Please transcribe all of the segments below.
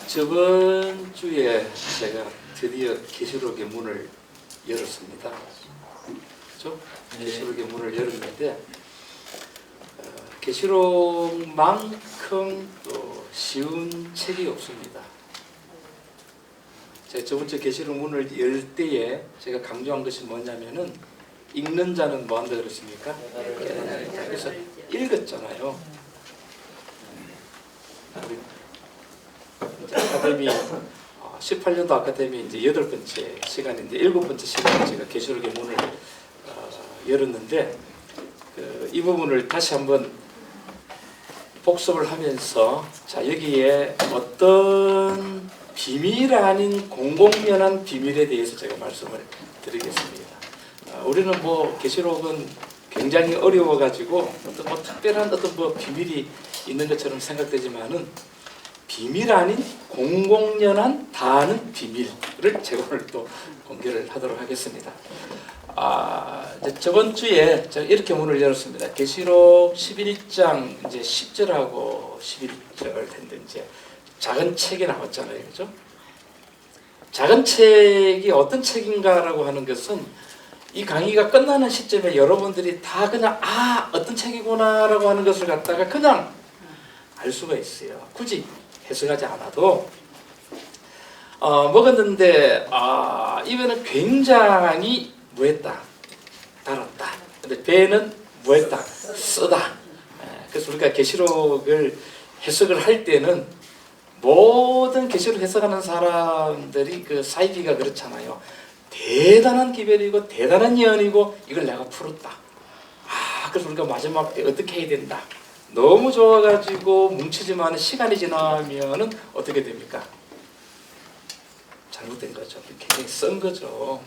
저번 주에 제가 드디어 계시록의 문을 열었습니다. 그렇죠? 계시록의 문을 열었는데 계시록만큼 또 쉬운 책이 없습니다. 제가 저번 주 계시록 문을 열 때에 제가 강조한 것이 뭐냐면은 읽는 자는 뭐 한다 그랬습니까? 그래서 읽었잖아요. 우리 아카데미 18년도 아카데미 이제 8번째 시간인데 7번째 시간에 제가 계시록의 문을 열었는데 이 부분을 다시 한번 복습을 하면서 자 여기에 어떤 비밀 아닌 공공연한 비밀에 대해서 제가 말씀을 드리겠습니다. 우리는 뭐 계시록은 굉장히 어려워가지고 어떤 뭐 특별한 어떤 뭐 비밀이 있는 것처럼 생각되지만은 비밀 아닌 공공연한 다 아는 비밀을 제가 오늘 또 공개를 하도록 하겠습니다. 이제 저번 주에 제가 이렇게 문을 열었습니다. 계시록 11장 이제 10절하고 11절 했는데 이제 작은 책이 나왔잖아요, 그렇죠? 작은 책이 어떤 책인가라고 하는 것은 이 강의가 끝나는 시점에 여러분들이 다 그냥 어떤 책이구나라고 하는 것을 갖다가 그냥 알 수가 있어요. 굳이 해석하지 않아도 먹었는데 입에는 굉장히 무했다, 달았다. 근데 배는 무했다, 쓰다. 그래서 우리가 계시록을 해석을 할 때는 모든 계시록 해석하는 사람들이 그 사이비가 그렇잖아요. 대단한 기별이고 대단한 예언이고 이걸 내가 풀었다. 그래서 우리가 마지막 때 어떻게 해야 된다. 너무 좋아가지고 뭉치지만 시간이 지나면은 어떻게 됩니까? 잘못된 거죠. 굉장히 쓴 거죠.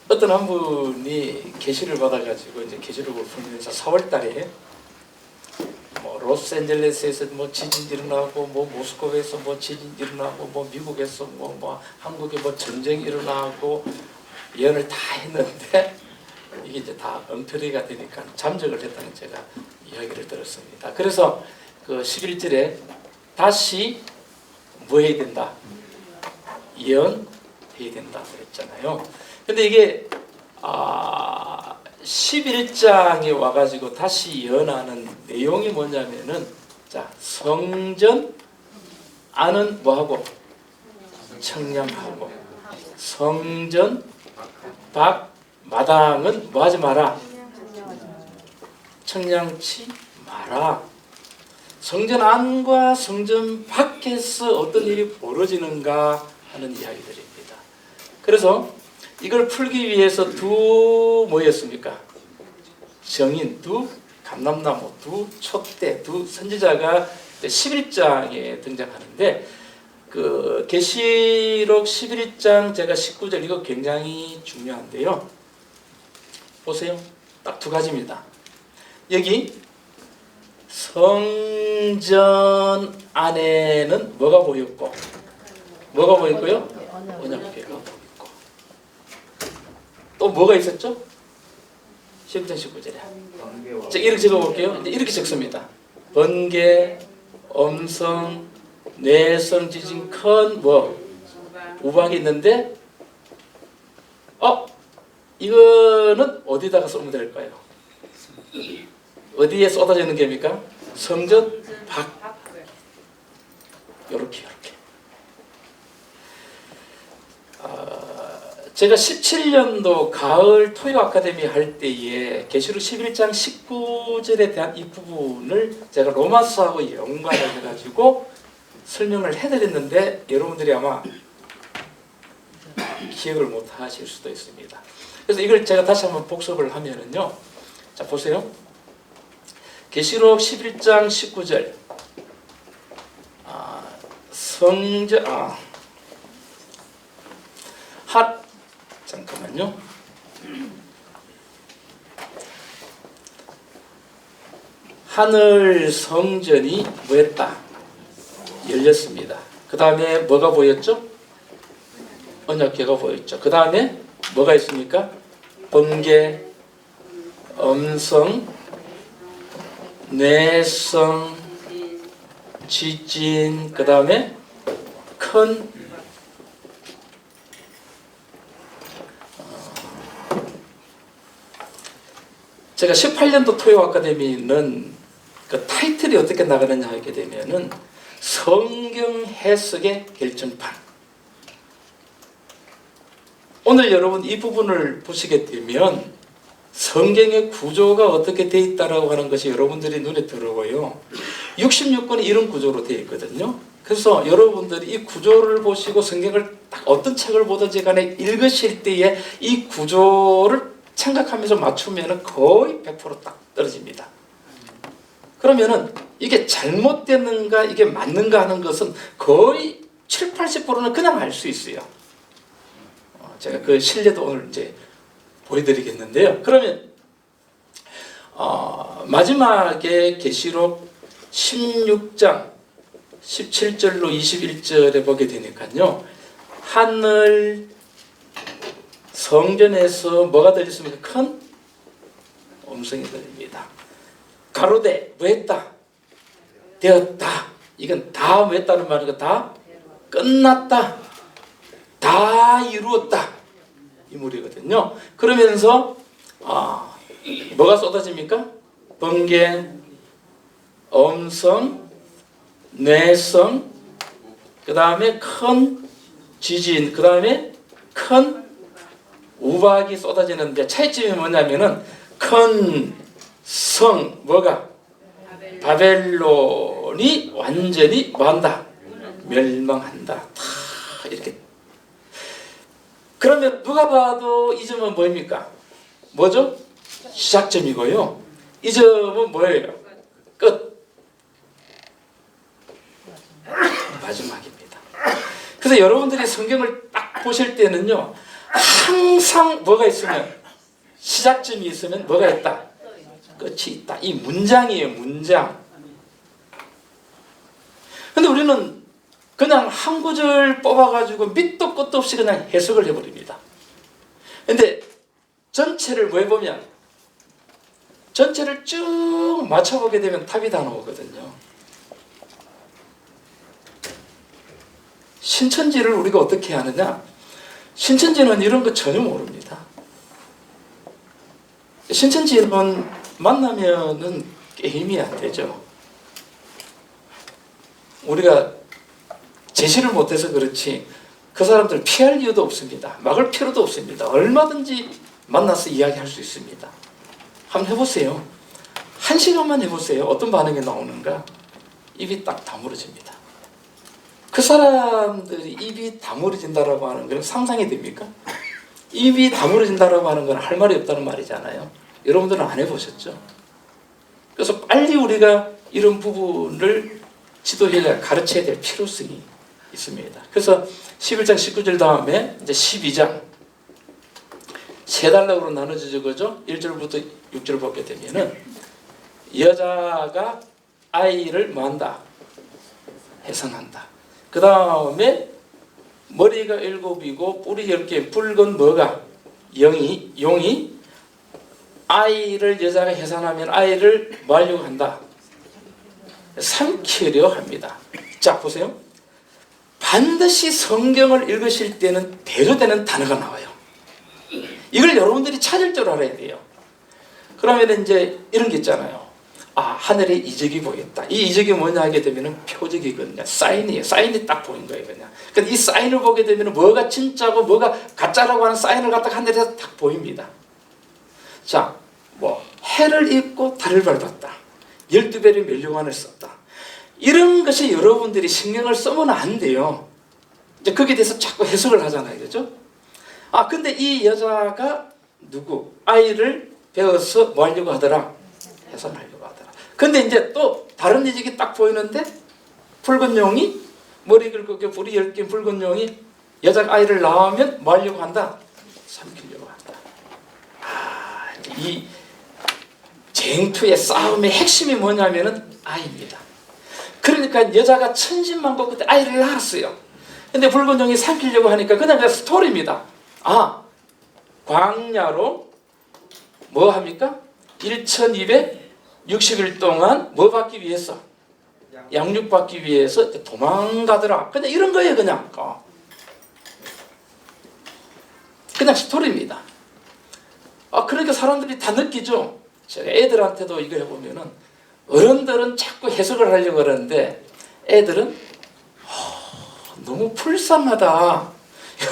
어떤 한 분이 계시를 받아가지고 이제 계시록을 풀면서 4월달에 뭐 로스앤젤레스에서 뭐 지진 일어나고 뭐 모스크바에서 뭐 지진 일어나고 뭐 미국에서 뭐 한국에 뭐 전쟁이 일어나고 예언을 다 했는데 이게 이제 다 엉터리가 되니까 잠적을 했다는 제가 이야기를 들었습니다. 그래서 그 11절에 다시 뭐 해야 된다? 예언해야 된다 그랬잖아요. 근데 이게 11장에 와가지고 다시 예언하는 내용이 뭐냐면은 자 성전 안은 뭐하고 청량하고 성전 밖 마당은 뭐하지 마라? 청량치 마라. 성전 안과 성전 밖에서 어떤 일이 벌어지는가 하는 이야기들입니다. 그래서 이걸 풀기 위해서 두 뭐였습니까? 정인, 두 감람나무, 두 촛대, 두 선지자가 11장에 등장하는데 그 계시록 11장 제가 19절 이거 굉장히 중요한데요. 보세요. 딱 두 가지입니다. 여기 성전 안에는 뭐가 보였고 뭐가 보였고요? 언약궤가 보였고 또 뭐가 있었죠? 11장 19절에 자, 이렇게 적어볼게요. 이렇게 적습니다. 번개, 엄성, 내성, 지진, 큰 뭐 우박이 있는데 이거는 어디다가 쏘면 될까요? 어디에 쏟아지는 겁니까? 성전 밖. 요렇게. 제가 17년도 가을 토요 아카데미 할 때에 계시록 11장 19절에 대한 이 부분을 제가 로마서하고 연관을 해가지고 설명을 해드렸는데 여러분들이 아마 기억을 못 하실 수도 있습니다. 그래서 이걸 제가 다시 한번 복습을 하면은요. 자, 보세요. 계시록 11장 19절. 성전, 잠깐만요. 하늘 성전이 뭐였다? 열렸습니다. 그 다음에 뭐가 보였죠? 언약궤가 보였죠. 그 다음에 뭐가 있습니까? 번개, 엄성, 내성, 지진, 그 다음에 큰 제가 18년도 토요 아카데미는 그 타이틀이 어떻게 나가느냐 하게 되면은 성경 해석의 결정판. 오늘 여러분 이 부분을 보시게 되면 성경의 구조가 어떻게 되어 있다라고 하는 것이 여러분들이 눈에 들어오고요. 66권이 이런 구조로 되어 있거든요. 그래서 여러분들이 이 구조를 보시고 성경을 딱 어떤 책을 보든지 간에 읽으실 때에 이 구조를 생각하면서 맞추면 거의 100%딱 떨어집니다. 그러면은 이게 잘못됐는가 이게 맞는가 하는 것은 거의 7, 80%는 그냥 알 수 있어요. 제가 그 신뢰도 오늘 이제 보여드리겠는데요. 그러면 마지막에 계시록 16장 17절로 21절에 보게 되니까요. 하늘 성전에서 뭐가 들렸습니까? 큰 음성이 들립니다. 가로되 뭐했다? 되었다. 이건 다 뭐했다는 말이고 다 끝났다. 다 이루었다. 이 말이거든요. 그러면서 뭐가 쏟아집니까? 번개, 음성, 뇌성, 그 다음에 큰 지진, 그 다음에 큰 우박이 쏟아지는데 차이점이 뭐냐면은 큰 성, 뭐가? 바벨론이 완전히 뭐한다? 멸망한다. 다 이렇게. 그러면 누가 봐도 이 점은 뭐입니까? 뭐죠? 시작점이고요. 이 점은 뭐예요? 끝. 마지막입니다. 그래서 여러분들이 성경을 딱 보실 때는요. 항상 뭐가 있으면 시작점이 있으면 뭐가 있다? 끝이 있다. 이 문장이에요. 문장. 근데 우리는 그냥 한 구절 뽑아가지고 밑도 끝도 없이 그냥 해석을 해버립니다. 근데 전체를 뭐 해보면 전체를 쭉 맞춰보게 되면 답이 다 나오거든요. 신천지를 우리가 어떻게 하느냐? 신천지는 이런 거 전혀 모릅니다. 신천지는 만나면은 게임이 안 되죠. 우리가 제시를 못해서 그렇지 그 사람들 피할 이유도 없습니다. 막을 필요도 없습니다. 얼마든지 만나서 이야기할 수 있습니다. 한번 해보세요. 1시간만 해보세요. 어떤 반응이 나오는가? 입이 딱 다물어집니다. 그 사람들이 입이 다물어진다라고 하는 건 상상이 됩니까? 입이 다물어진다라고 하는 건 할 말이 없다는 말이잖아요. 여러분들은 안 해보셨죠? 그래서 빨리 우리가 이런 부분을 지도해야 가르쳐야 될 필요성이 있습니다. 그래서 11장 19절 다음에 이제 12장 세 단락으로 나눠지죠. 그죠? 1절부터 6절 보게 되면은 여자가 아이를 뭐한다? 해산한다. 그 다음에 머리가 7이고 뿔이 10개 붉은 뭐가? 용이 아이를 여자가 해산하면 아이를 뭐 하려고 한다? 삼키려 합니다. 자 보세요. 반드시 성경을 읽으실 때는 대조되는 단어가 나와요. 이걸 여러분들이 찾을 줄 알아야 돼요. 그러면 이제 이런 게 있잖아요. 하늘에 이적이 보였다. 이 이적이 뭐냐 하게 되면 표적이거든요. 사인이에요. 사인이 딱 보인 거예요. 그냥. 그러니까 이 사인을 보게 되면 뭐가 진짜고 뭐가 가짜라고 하는 사인을 갖다가 하늘에서 딱 보입니다. 자, 해를 입고 달을 밟았다. 12배의 멸류관을 썼다. 이런 것이 여러분들이 신경을 쓰면 안 돼요. 이제 거기에 대해서 자꾸 해석을 하잖아요. 그죠? 근데 이 여자가 누구? 아이를 배워서 뭐 하려고 하더라? 해산하려고 하더라. 근데 이제 또 다른 이직이 딱 보이는데 붉은 용이 머리 긁고 불이 10개 붉은 용이 여자가 아이를 낳으면 뭐 하려고 한다? 삼키려고 한다. 이 쟁투의 싸움의 핵심이 뭐냐면은 아이입니다. 그러니까 여자가 천신만고 그때 아이를 낳았어요. 근데 붉은 용이 삼키려고 하니까 그냥 스토리입니다. 광야로 뭐 합니까? 1260일 동안 뭐 받기 위해서? 양육받기 위해서 도망가더라. 그냥 이런 거예요. 그냥 스토리입니다. 그러니까 사람들이 다 느끼죠. 제가 애들한테도 이거 해보면은 어른들은 자꾸 해석을 하려고 그러는데 애들은 너무 불쌍하다.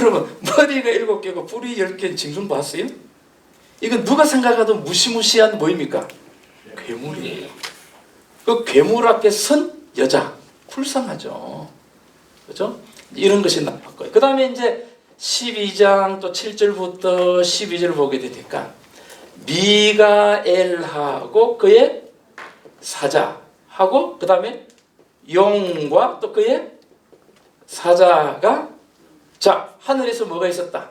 여러분, 머리가 7개고 뿔이 10개인 징순 봤어요? 이건 누가 생각해도 무시무시한 뭐입니까? 괴물이에요. 그 괴물 앞에 선 여자, 불쌍하죠. 그죠? 이런 것이 나왔고요. 그 다음에 이제 12장 또 7절부터 12절을 보게 되니까 미가엘하고 그의 사자하고 그 다음에 용과 또 그의 사자가 자, 하늘에서 뭐가 있었다?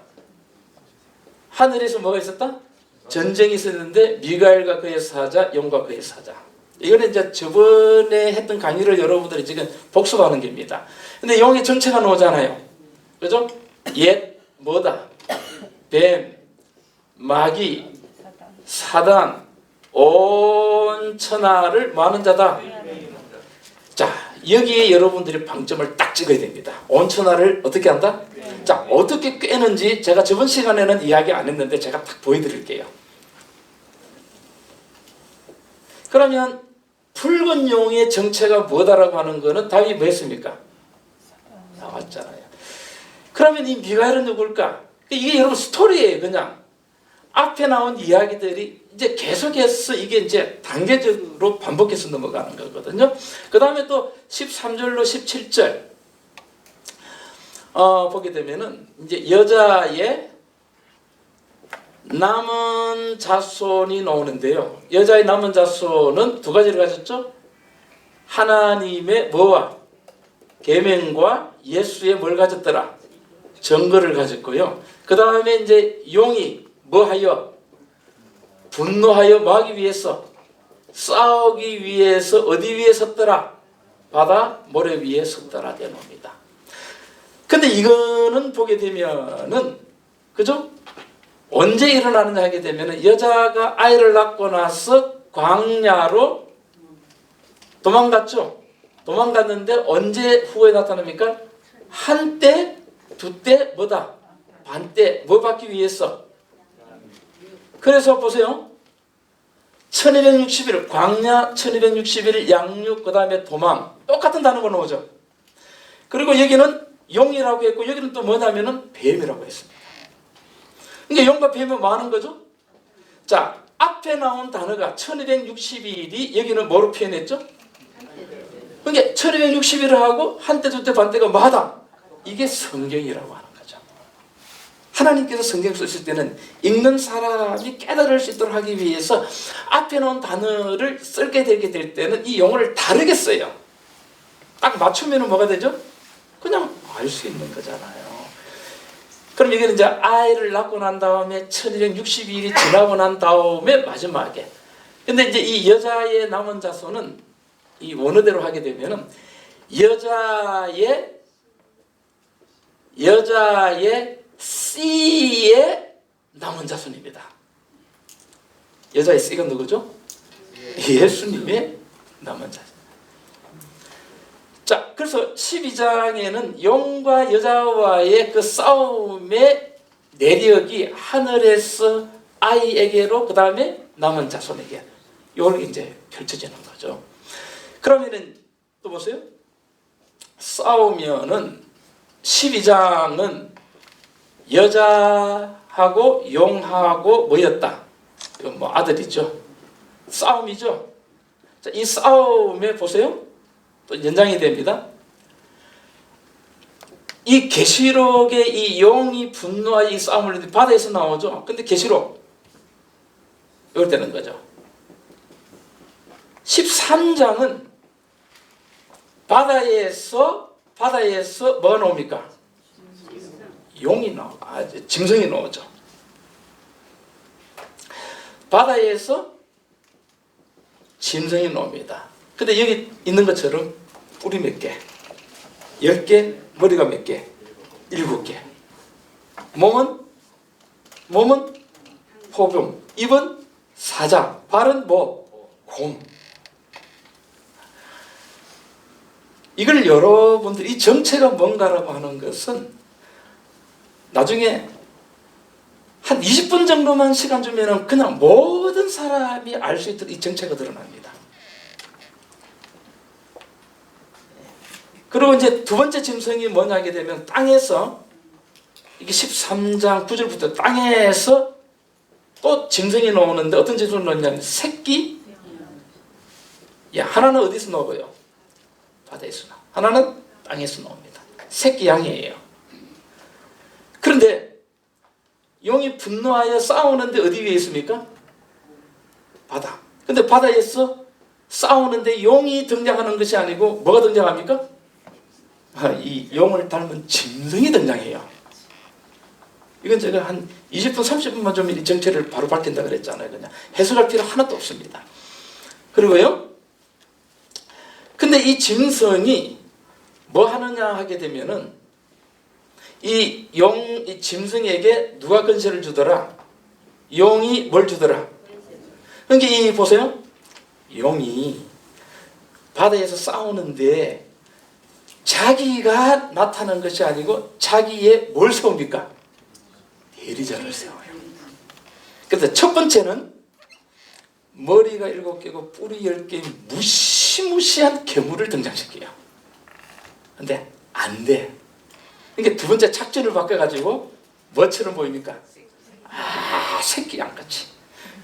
하늘에서 뭐가 있었다? 전쟁이 있었는데 미가엘과 그의 사자, 용과 그의 사자. 이거는 이제 저번에 했던 강의를 여러분들이 지금 복습하는 겁니다. 근데 용의 정체가 나오잖아요. 그죠? 옛 뭐다? 뱀, 마귀, 사단, 온 천하를 뭐하는 자다? 자, 여기에 여러분들이 방점을 딱 찍어야 됩니다. 온 천하를 어떻게 한다? 자, 어떻게 꿰는지 제가 저번 시간에는 이야기 안 했는데 제가 딱 보여드릴게요. 그러면 붉은 용의 정체가 뭐다라고 하는 거는 답이 뭐였습니까? 나왔잖아요. 그러면 이 미가엘은 누굴까? 이게 여러분 스토리예요. 그냥 앞에 나온 이야기들이 이제 계속해서 이게 이제 단계적으로 반복해서 넘어가는 거거든요. 그 다음에 또 13절로 17절 보게 되면은 이제 여자의 남은 자손이 나오는데요. 여자의 남은 자손은 두 가지를 가졌죠. 하나님의 뭐와 계명과 예수의 뭘 가졌더라? 증거를 가졌고요. 그 다음에 이제 용이 뭐하여? 분노하여 뭐하기 위해서? 싸우기 위해서 어디 위에 섰더라? 바다 모래 위에 섰더라 되옵니다. 근데 이거는 보게 되면은 그죠? 언제 일어나느냐 하게 되면은 여자가 아이를 낳고 나서 광야로 도망갔죠. 도망갔는데 언제 후에 나타납니까? 한때, 두때 뭐다? 반때 뭐 받기 위해서? 그래서 보세요. 1260일 광야 1260일 양육 그 다음에 도망 똑같은 단어가 나오죠. 그리고 여기는 용이라고 했고 여기는 또 뭐냐면은 뱀이라고 했습니다. 그러니까 용과 뱀은 뭐 하는 거죠? 자, 앞에 나온 단어가 1260일이 여기는 뭐로 표현했죠? 그러니까 1260일을 하고 한때 두때 반때가 뭐하다? 이게 성경이라고 하는 거죠. 하나님께서 성경 쓰실 때는 읽는 사람이 깨달을 수 있도록 하기 위해서 앞에 나온 단어를 쓰게 되게 될 때는 이 용어를 다르게 써요. 딱 맞추면 뭐가 되죠? 그냥 알 수 있는 거잖아요. 그럼 이게 이제 아이를 낳고 난 다음에 1260일이 지나고 난 다음에 마지막에 근데 이제 이 여자의 남은 자손은 이 원어대로 하게 되면은 여자의 씨의 남은 자손입니다. 여자의 씨가 누구죠? 예수님의 남은 자손. 자, 그래서 12장에는 용과 여자와의 그 싸움의 내력이 하늘에서 아이에게로 그 다음에 남은 자손에게 이렇게 이제 펼쳐지는 거죠. 그러면은 또 보세요. 싸우면은 12장은 여자하고 용하고 뭐였다? 뭐 아들이죠. 싸움이죠. 자, 이 싸움에 보세요. 또 연장이 됩니다. 이 계시록의 이 용이 분노와 이 싸움을 바다에서 나오죠. 근데 계시록 이럴 때는 거죠. 13장은 바다에서 뭐가 나옵니까? 용이 나와, 짐승이 나오죠. 바다에서 짐승이 나옵니다. 근데 여기 있는 것처럼 뿔이 몇 개? 10개, 머리가 몇 개? 7개. 몸은 포병, 입은 사자, 발은 뭐? 곰. 이걸 여러분들이 이 정체가 뭔가라고 하는 것은 나중에 한 20분 정도만 시간 주면은 그냥 모든 사람이 알 수 있도록 이 정체가 드러납니다. 그리고 이제 두 번째 짐승이 뭐냐 하게 되면 땅에서 이게 13장 9절부터 땅에서 또 짐승이 나오는데 어떤 짐승을 넣냐면 새끼. 야, 하나는 어디서 나오고요? 바다에서 나와. 하나는 땅에서 나옵니다. 새끼 양이에요. 그런데 용이 분노하여 싸우는데 어디 위에 있습니까? 바다. 근데 바다에서 싸우는데 용이 등장하는 것이 아니고 뭐가 등장합니까? 이 용을 닮은 짐승이 등장해요. 이건 제가 한 20분 30분만 좀 이 정체를 바로 밝힌다 그랬잖아요. 그냥 해석할 필요 하나도 없습니다. 그리고요, 근데 이 짐승이 뭐 하느냐 하게 되면은 이 짐승에게 누가 권세를 주더라? 용이 뭘 주더라? 그러니까 이 보세요. 용이 바다에서 싸우는데 자기가 나타난 것이 아니고 자기의 뭘 세웁니까? 대리자를 세워요. 그래서 첫 번째는 머리가 7개고 뿔이 10개인 무시무시한 괴물을 등장시켜요. 근데 안 돼. 그러니까 두 번째 작전을 바꿔가지고 뭐처럼 보입니까? 새끼 양같이.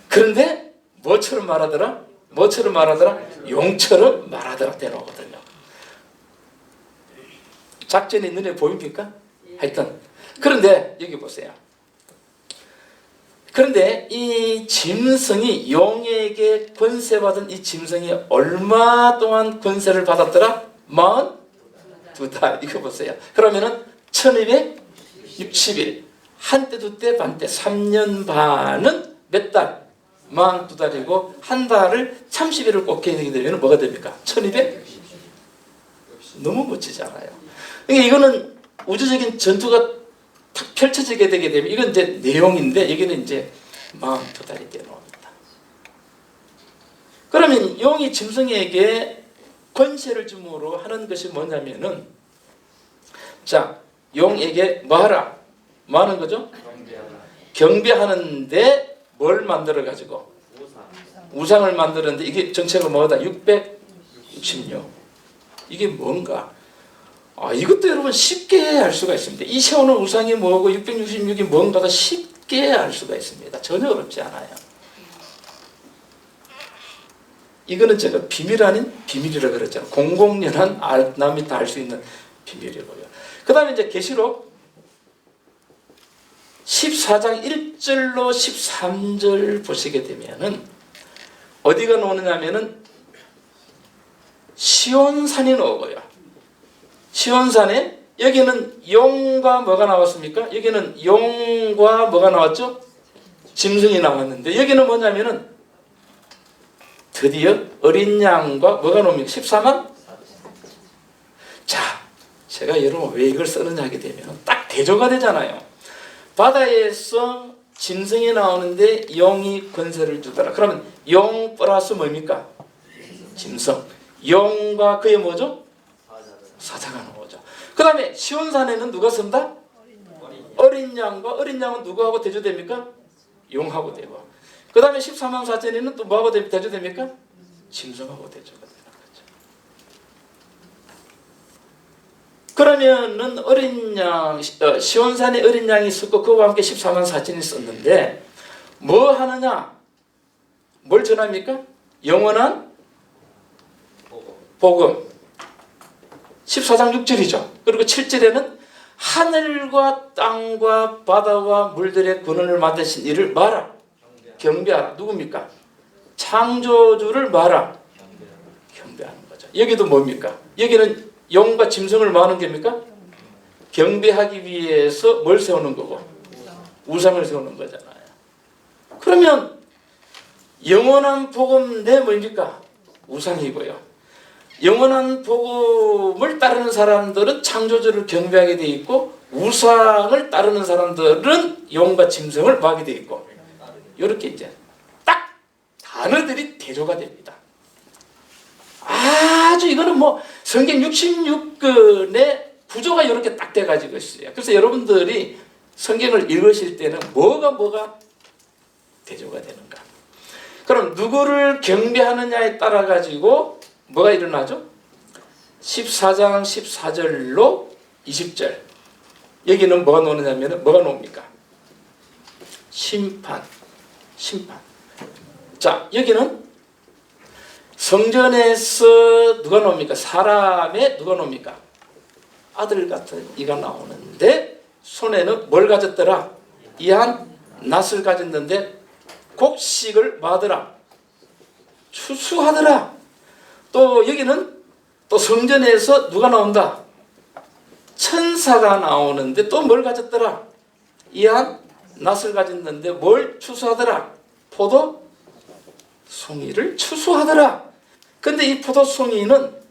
그런데 뭐처럼 말하더라? 뭐처럼 말하더라? 용처럼 말하더라 되나오거든요. 작전이 눈에 보입니까? 하여튼 그런데 여기 보세요. 그런데 이 짐승이 용에게 권세받은 이 짐승이 얼마 동안 권세를 받았더라? 42달. 이거 보세요. 그러면은 1260일. 한때 두때 반때 3년 반은 몇 달? 42달이고 한 달을 30일을 곱게 하게 되면 뭐가 됩니까? 1200? 너무 멋지잖아요. 그러니까 이거는 우주적인 전투가 탁 펼쳐지게 되게 되면 이건 이제 내용인데 여기는 이제 42달이 되어옵니다. 그러면 용이 짐승에게 권세를 줌으로 하는 것이 뭐냐면은 자, 용에게 뭐 하라? 뭐 하는 거죠? 경배하는데 뭘 만들어 가지고? 우상을 만드는데 이게 정체가 뭐다? 666. 이게 뭔가? 이것도 여러분 쉽게 알 수가 있습니다. 이 세우는 우상이 뭐고 666이 뭔가가 쉽게 알 수가 있습니다. 전혀 어렵지 않아요. 이거는 제가 비밀 아닌 비밀이라 그랬잖아요. 공공연한 남이 다 알 수 있는 비밀이고요. 그 다음에 이제 계시록 14장 1절로 13절 보시게 되면은 어디가 나오느냐면은 시온산이 나오고요. 시온산에 여기는 용과 뭐가 나왔습니까? 여기는 용과 뭐가 나왔죠? 짐승이 나왔는데 여기는 뭐냐면은 드디어 어린 양과 뭐가 나옵니까? 14만? 자, 제가 여러분 왜 이걸 쓰느냐 하게 되면 딱 대조가 되잖아요. 바다에서 짐승이 나오는데 용이 권세를 주더라. 그러면 용 플러스 뭡니까? 짐승. 용과 그의 뭐죠? 사자가 나오죠. 그 다음에 시온산에는 누가 쓴다? 어린 양과 어린 양은 누구하고 대조됩니까? 용하고 되고. 그 다음에 14만 4천에는 또 뭐하고 대조됩니까? 짐승하고 대조가 되는 거죠. 그러면은 어린 양, 시온산에 어린 양이 있었고 그와 함께 14만 4천이 썼는데 뭐 하느냐? 뭘 전합니까? 영원한 복음. 14장 6절이죠. 그리고 7절에는 하늘과 땅과 바다와 물들의 근원을 만드신 이를 말하. 경배하라. 누굽니까? 창조주를 말하. 경배하는 거죠. 여기도 뭡니까? 여기는 용과 짐승을 뭐 하는 겁니까? 경배하기 위해서 뭘 세우는 거고? 우상을 세우는 거잖아요. 그러면 영원한 복음 내 뭡니까? 우상이고요. 영원한 복음을 따르는 사람들은 창조주를 경배하게 돼 있고 우상을 따르는 사람들은 용과 짐승을 뭐 하게 돼 있고 이렇게 이제 딱 단어들이 대조가 됩니다. 아주 이거는 뭐 성경 66권의 구조가 이렇게 딱 돼가지고 있어요. 그래서 여러분들이 성경을 읽으실 때는 뭐가 대조가 되는가? 그럼 누구를 경배하느냐에 따라 가지고 뭐가 일어나죠? 14장 14절로 20절 여기는 뭐가 나오느냐면 뭐가 나옵니까? 심판. 자, 여기는 성전에서 누가 나옵니까? 사람의 누가 나옵니까? 아들 같은 이가 나오는데 손에는 뭘 가졌더라? 이한 낫을 가졌는데 곡식을 뭐하더라? 추수하더라. 또 여기는 또 성전에서 누가 나온다? 천사가 나오는데 또 뭘 가졌더라? 이한 낫을 가졌는데 뭘 추수하더라? 포도송이를 추수하더라. 근데 이 포도송이는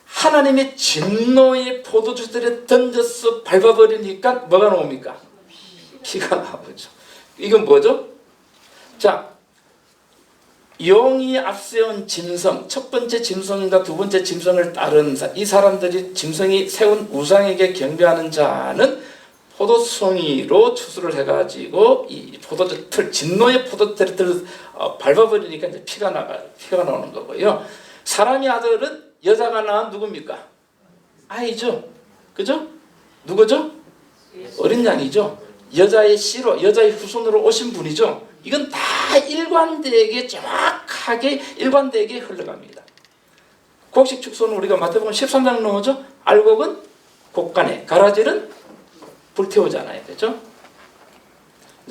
하나님의 진노의 포도주들에 던져서 밟아버리니까 뭐가 나옵니까? 피가 나오죠. 이건 뭐죠? 자, 용이 앞세운 짐승, 첫 번째 짐승과 두 번째 짐승을 따른 이 사람들이 짐승이 세운 우상에게 경배하는 자는 포도송이로 추수를 해가지고 이 포도주 틀, 진노의 포도주를 밟아버리니까 이제 피가 나오는 거고요. 사람의 아들은 여자가 낳은 누굽니까? 아이죠. 그죠? 누구죠? 어린 양이죠. 여자의 씨로, 여자의 후손으로 오신 분이죠. 이건 다 일관되게 정확하게 일관되게 흘러갑니다. 곡식 축소는 우리가 마태복음 13장 나오죠. 알곡은 곡간에, 가라지는 불태우잖아요. 그죠?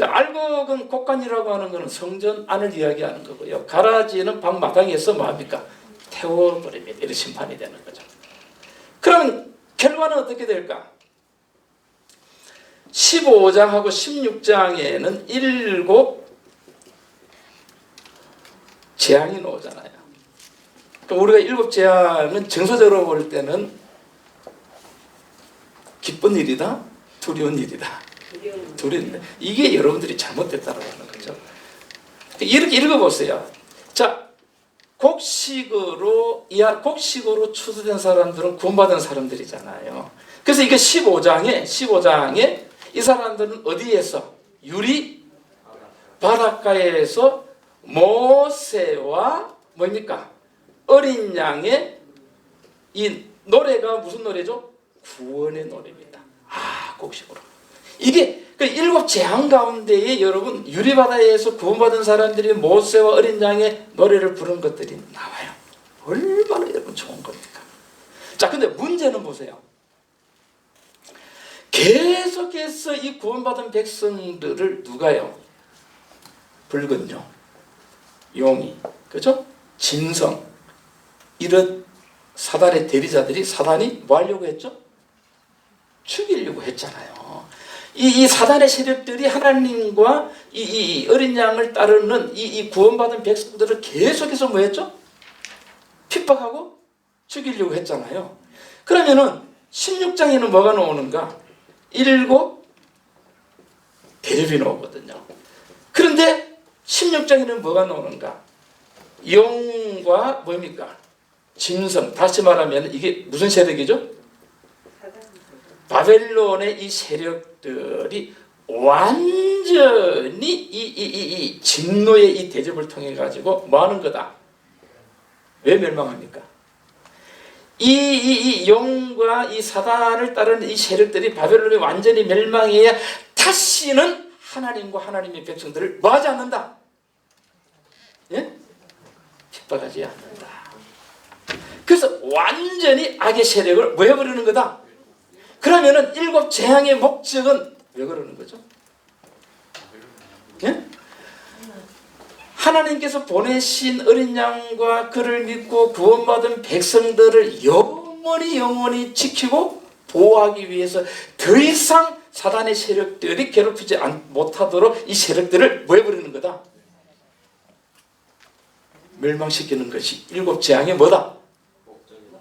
알곡은 곡간이라고 하는 것은 성전 안을 이야기하는 거고요. 가라지는 방 마당에서 뭐합니까? 태워버립니다. 이런 심판이 되는 거죠. 그러면 결과는 어떻게 될까? 15장하고 16장에는 7 재앙이 나오잖아요. 그럼 우리가 7 재앙은 정서적으로 볼 때는 기쁜 일이다, 두려운 일이다. 두려운데 이게 여러분들이 잘못됐다고 하는 거죠. 이렇게 읽어보세요. 자, 곡식으로 추수된 사람들은 구원받은 사람들이잖아요. 그래서 이게 15장에 이 사람들은 어디에서? 유리 바닷가에서 모세와 뭡니까? 어린 양의 이 노래가 무슨 노래죠? 구원의 노래입니다. 곡식으로. 이게 그 7 재앙 가운데에 여러분 유리바다에서 구원받은 사람들이 모세와 어린 양의 노래를 부른 것들이 나와요. 얼마나 여러분 좋은 겁니까? 자, 근데 문제는 보세요. 계속해서 이 구원받은 백성들을 누가요? 붉은 용, 용이, 그죠? 짐승, 이런 사단의 대리자들이 사단이 뭐 하려고 했죠? 죽이려고 했잖아요. 이 사단의 세력들이 하나님과 이 어린 양을 따르는 이 구원받은 백성들을 계속해서 뭐 했죠? 핍박하고 죽이려고 했잖아요. 그러면은 16장에는 뭐가 나오는가? 7 대접이 나오거든요. 그런데 16장에는 뭐가 나오는가? 용과 뭡니까? 짐승. 다시 말하면 이게 무슨 세력이죠? 바벨론의 이 세력들이 완전히 이 진노의 이 대접을 통해 가지고 뭐 하는 거다? 왜 멸망합니까? 이 용과 이 사단을 따르는 이 세력들이 바벨론이 완전히 멸망해야 다시는 하나님과 하나님의 백성들을 뭐 하지 않는다? 예? 핍박하지 않는다. 그래서 완전히 악의 세력을 뭐 해버리는 거다? 그러면은 7 재앙의 목적은 왜 그러는 거죠? 예? 하나님께서 보내신 어린 양과 그를 믿고 구원받은 백성들을 영원히 지키고 보호하기 위해서 더 이상 사단의 세력들이 괴롭히지 못하도록 이 세력들을 뭐 해버리는 거다? 멸망시키는 것이 7 재앙의 뭐다?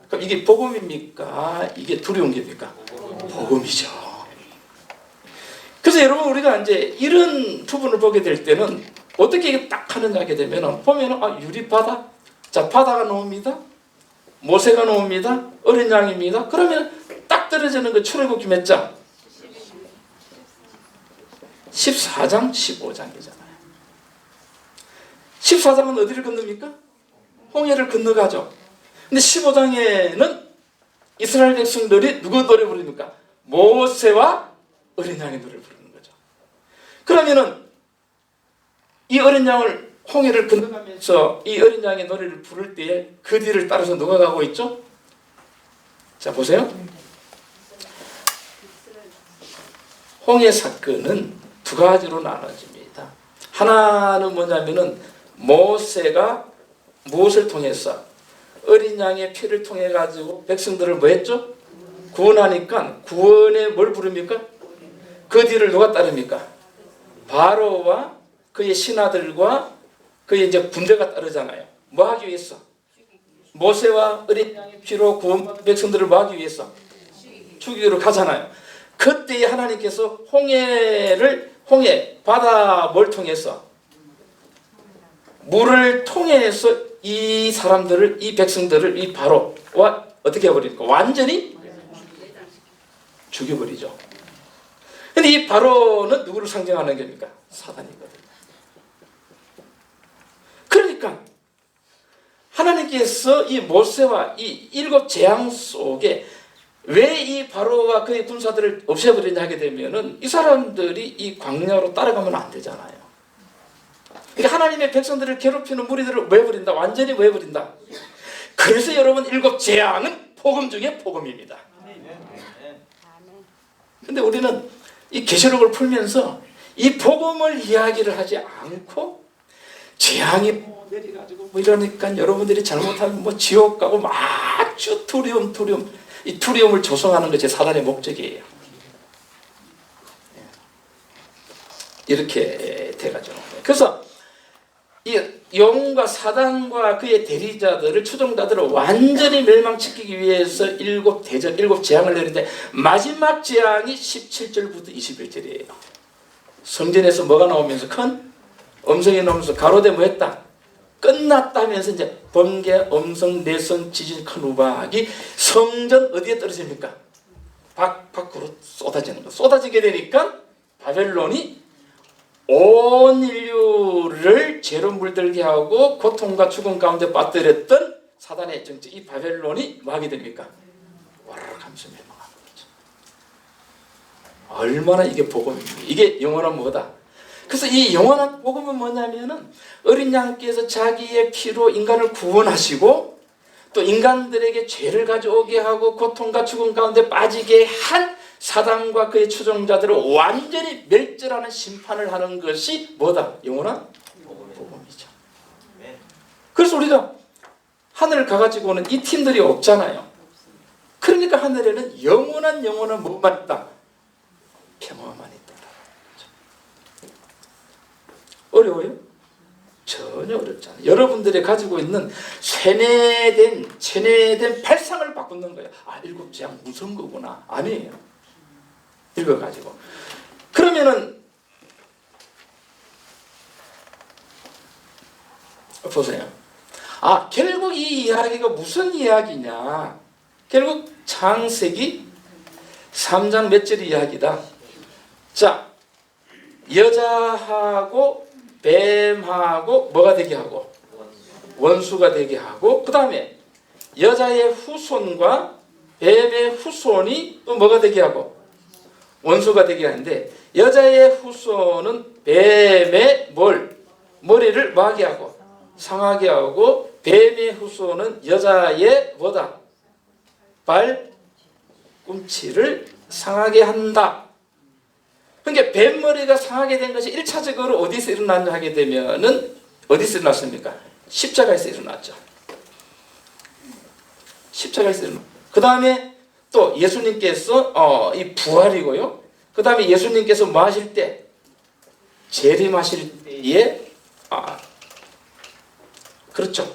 그럼 이게 복음입니까? 이게 두려운 겁니까? 복음이죠. 그래서 여러분 우리가 이제 이런 부분을 보게 될 때는 어떻게 딱 하느냐 하게 되면 보면은 유리바다. 자, 바다가 나옵니다. 모세가 나옵니다. 어린 양입니다. 그러면 딱 떨어지는 거 출애굽기 몇 장? 14장, 15장이잖아요. 14장은 어디를 건넙니까? 홍해를 건너가죠. 근데 15장에는 이스라엘 백성들이 누구 노래 부릅니까? 모세와 어린 양의 노래를 부르는 거죠. 그러면은 이 어린 양을 홍해를 건너가면서 이 어린 양의 노래를 부를 때에 그 뒤를 따라서 누가 가고 있죠? 자, 보세요. 홍해 사건은 두 가지로 나눠집니다. 하나는 뭐냐면은 모세가 무엇을 통해서 어린 양의 피를 통해 가지고 백성들을 뭐 했죠? 구원하니까 구원에 뭘 부릅니까? 그 뒤를 누가 따릅니까? 바로와 그의 신하들과 그의 이제 군대가 따르잖아요. 뭐 하기 위해서? 모세와 어린 양의 피로 구원받은 백성들을 뭐 하기 위해서? 죽이러 가잖아요. 그때 하나님께서 홍해 바다 뭘 통해서? 물을 통해서 이 사람들을, 이 백성들을 이 바로와 어떻게 해버립니까? 완전히 죽여버리죠. 근데 이 바로는 누구를 상징하는 겁니까? 사단이거든요. 그러니까 하나님께서 이 모세와 이 7 재앙 속에 왜 이 바로와 그의 군사들을 없애버리냐 하게 되면은 이 사람들이 이 광야로 따라가면 안 되잖아요. 그러니까 하나님의 백성들을 괴롭히는 무리들을 왜 버린다? 완전히 왜 버린다? 그래서 여러분 7 재앙은 복음 중에 복음입니다. 근데 우리는 이 계시록을 풀면서 이 복음을 이야기를 하지 않고 재앙이 내려가지고 뭐 이러니까 여러분들이 잘못하면 뭐 지옥 가고 막 아주 두려움 이 두려움을 조성하는 것이 사단의 목적이에요. 이렇게 돼가지고 그래서 이 영과 사단과 그의 대리자들을 추종자들을 완전히 멸망시키기 위해서 7 대적 7 재앙을 내리는데 마지막 재앙이 17절부터 21절이에요. 성전에서 뭐가 나오면서 큰 음성이 나오면서 가로되 뭐 했다? 끝났다면서 이제 번개, 음성, 내성, 지진, 큰 우박이 성전 어디에 떨어집니까? 밖으로 쏟아지는 거. 쏟아지게 되니까 바벨론이 온 인류를 죄로 물들게 하고 고통과 죽음 가운데 빠뜨렸던 사단의 정치 이 바벨론이 뭐 하게 됩니까? 와르르 하면서 멸망하는 거죠. 얼마나 이게 복음입니까? 이게 영원한 뭐다? 그래서 이 영원한 복음은 뭐냐면은 어린 양께서 자기의 피로 인간을 구원하시고 또 인간들에게 죄를 가져오게 하고 고통과 죽음 가운데 빠지게 한 사단과 그의 추종자들을 완전히 멸절하는 심판을 하는 것이 뭐다? 영원한 복음이죠. 그래서 우리가 하늘 가가지고는 이 팀들이 없잖아요. 그러니까 하늘에는 영원한 뭐만 있다? 평화만 있다. 어려워요? 전혀 어렵지 않아요. 여러분들이 가지고 있는 세뇌된 발상을 바꾸는 거예요. 아, 7 재앙 무서운 거구나. 아니에요. 읽어가지고. 그러면은 보세요. 아, 결국 이 이야기가 무슨 이야기냐? 결국 창세기 3장 몇 절 이야기다. 자, 여자하고 뱀하고 뭐가 되게 하고? 원수가 되게 하고 그 다음에 여자의 후손과 뱀의 후손이 또 뭐가 되게 하고? 원수가 되게 하는데 여자의 후손은 뱀의 머리를 뭐하게 하고? 상하게 하고 뱀의 후손은 여자의 뭐다? 발꿈치를 상하게 한다. 그러니까 뱀머리가 상하게 된 것이 1차적으로 어디서 일어났냐 하게 되면은 어디서 일어났습니까? 십자가에서 일어났죠. 십자가에서 일어났죠. 그 다음에 또 예수님께서 이 부활이고요. 그 다음에 예수님께서 뭐 하실 때? 재림하실 때에 그렇죠.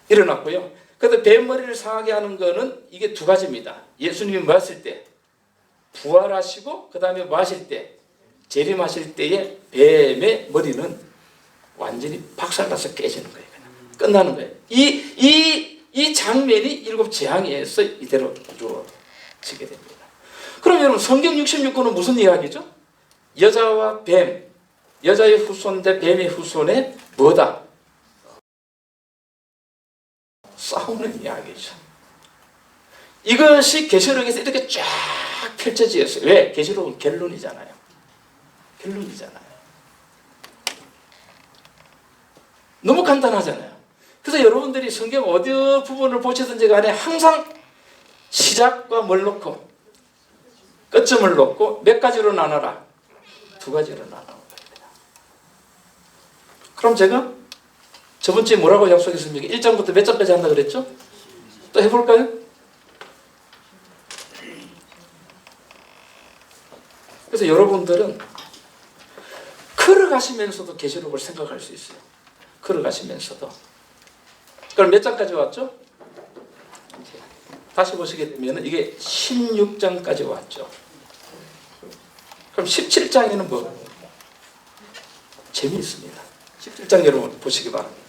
일어났고요. 그런데 뱀머리를 상하게 하는 거는 이게 두 가지입니다. 예수님이 뭐 하실 때? 부활하시고 그 다음에 뭐 하실 때? 재림하실 때에 뱀의 머리는 완전히 박살나서 깨지는 거예요. 그냥. 끝나는 거예요. 이 이 장면이 일곱 재앙에서 이대로 이루어지게 됩니다. 그럼 여러분 성경 66권은 무슨 이야기죠? 여자와 뱀, 여자의 후손 대 뱀의 후손의 뭐다? 싸우는 이야기죠. 이것이 계시록에서 이렇게 쫙 펼쳐져 있어요. 왜? 계시록은 결론이잖아요. 결론이잖아요. 너무 간단하잖아요. 그래서 여러분들이 성경 어디 부분을 보시든지 간에 항상 시작과 뭘 놓고 끝점을 놓고 몇 가지로 나눠라? 두 가지로 나누는 겁니다. 그럼 제가 저번 주에 뭐라고 약속했습니까? 1장부터 몇 장까지 한다 그랬죠? 또 해볼까요? 그래서 여러분들은 걸어가시면서도 계시록을 생각할 수 있어요. 걸어가시면서도. 그럼 몇 장까지 왔죠? 다시 보시게 되면 이게 16장까지 왔죠. 그럼 17장에는 뭐? 재미있습니다. 17장 여러분 보시기 바랍니다.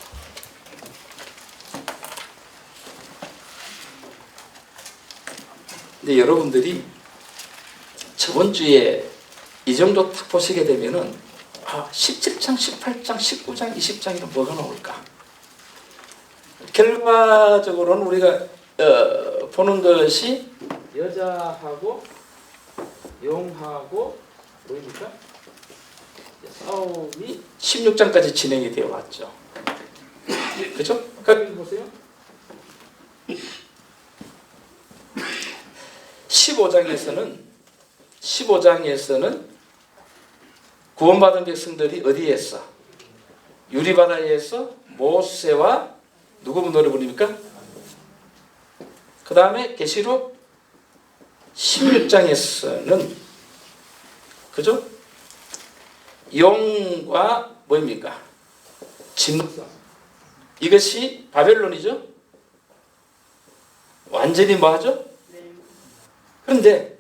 근데 여러분들이 저번 주에 이 정도 딱 보시게 되면은 17장, 18장, 19장, 20장에는 뭐가 나올까? 결과적으로는 우리가 보는 것이 여자하고 용하고 뭐입니까? 싸움이 16장까지 진행이 되어 왔죠. 그죠? 여기 보세요. 15장에서는 구원받은 백성들이 어디에서? 유리바다에서 모세와 누구 노래 부릅니까? 그 다음에 계시록 16장에서는 그죠? 용과 뭐입니까? 짐승. 이것이 바벨론이죠? 완전히 뭐하죠? 그런데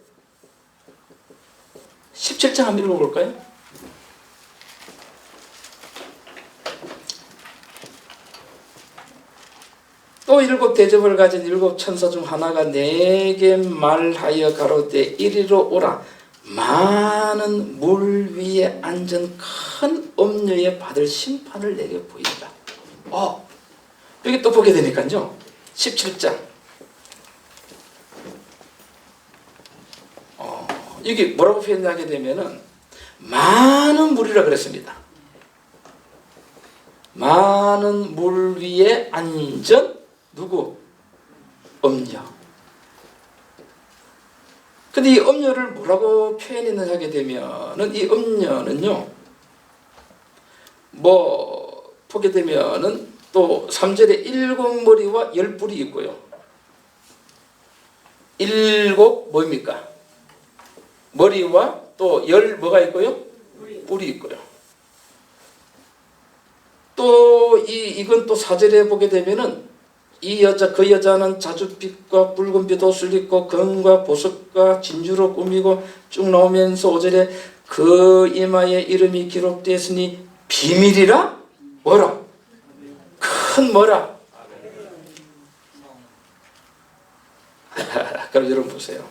17장 한번 읽어볼까요? 또 일곱 대접을 가진 일곱 천사 중 하나가 내게 말하여 가로되 이리로 오라. 많은 물 위에 앉은 큰 엄녀에 받을 심판을 내게 보인다. 여기 또 보게 되니까요. 17장. 여기 뭐라고 표현하게 되면은 많은 물이라 그랬습니다. 많은 물 위에 앉은 누구? 엄녀. 근데 이 엄녀를 뭐라고 표현했느냐 하게 되면은 이 엄녀는요, 뭐 보게 되면은 또 3절에 일곱 머리와 열 뿔이 있고요. 일곱 뭐입니까? 머리와 또 열 뭐가 있고요? 뿔이 있고요. 또 이건 또 4절에 보게 되면은 그 여자는 자줏빛과 붉은빛 옷을 입고 금과 보석과 진주로 꾸미고 쭉 나오면서 5절에 그 이마에 이름이 기록되었으니 비밀이라 뭐라? 큰 뭐라? 그럼 여러분 보세요.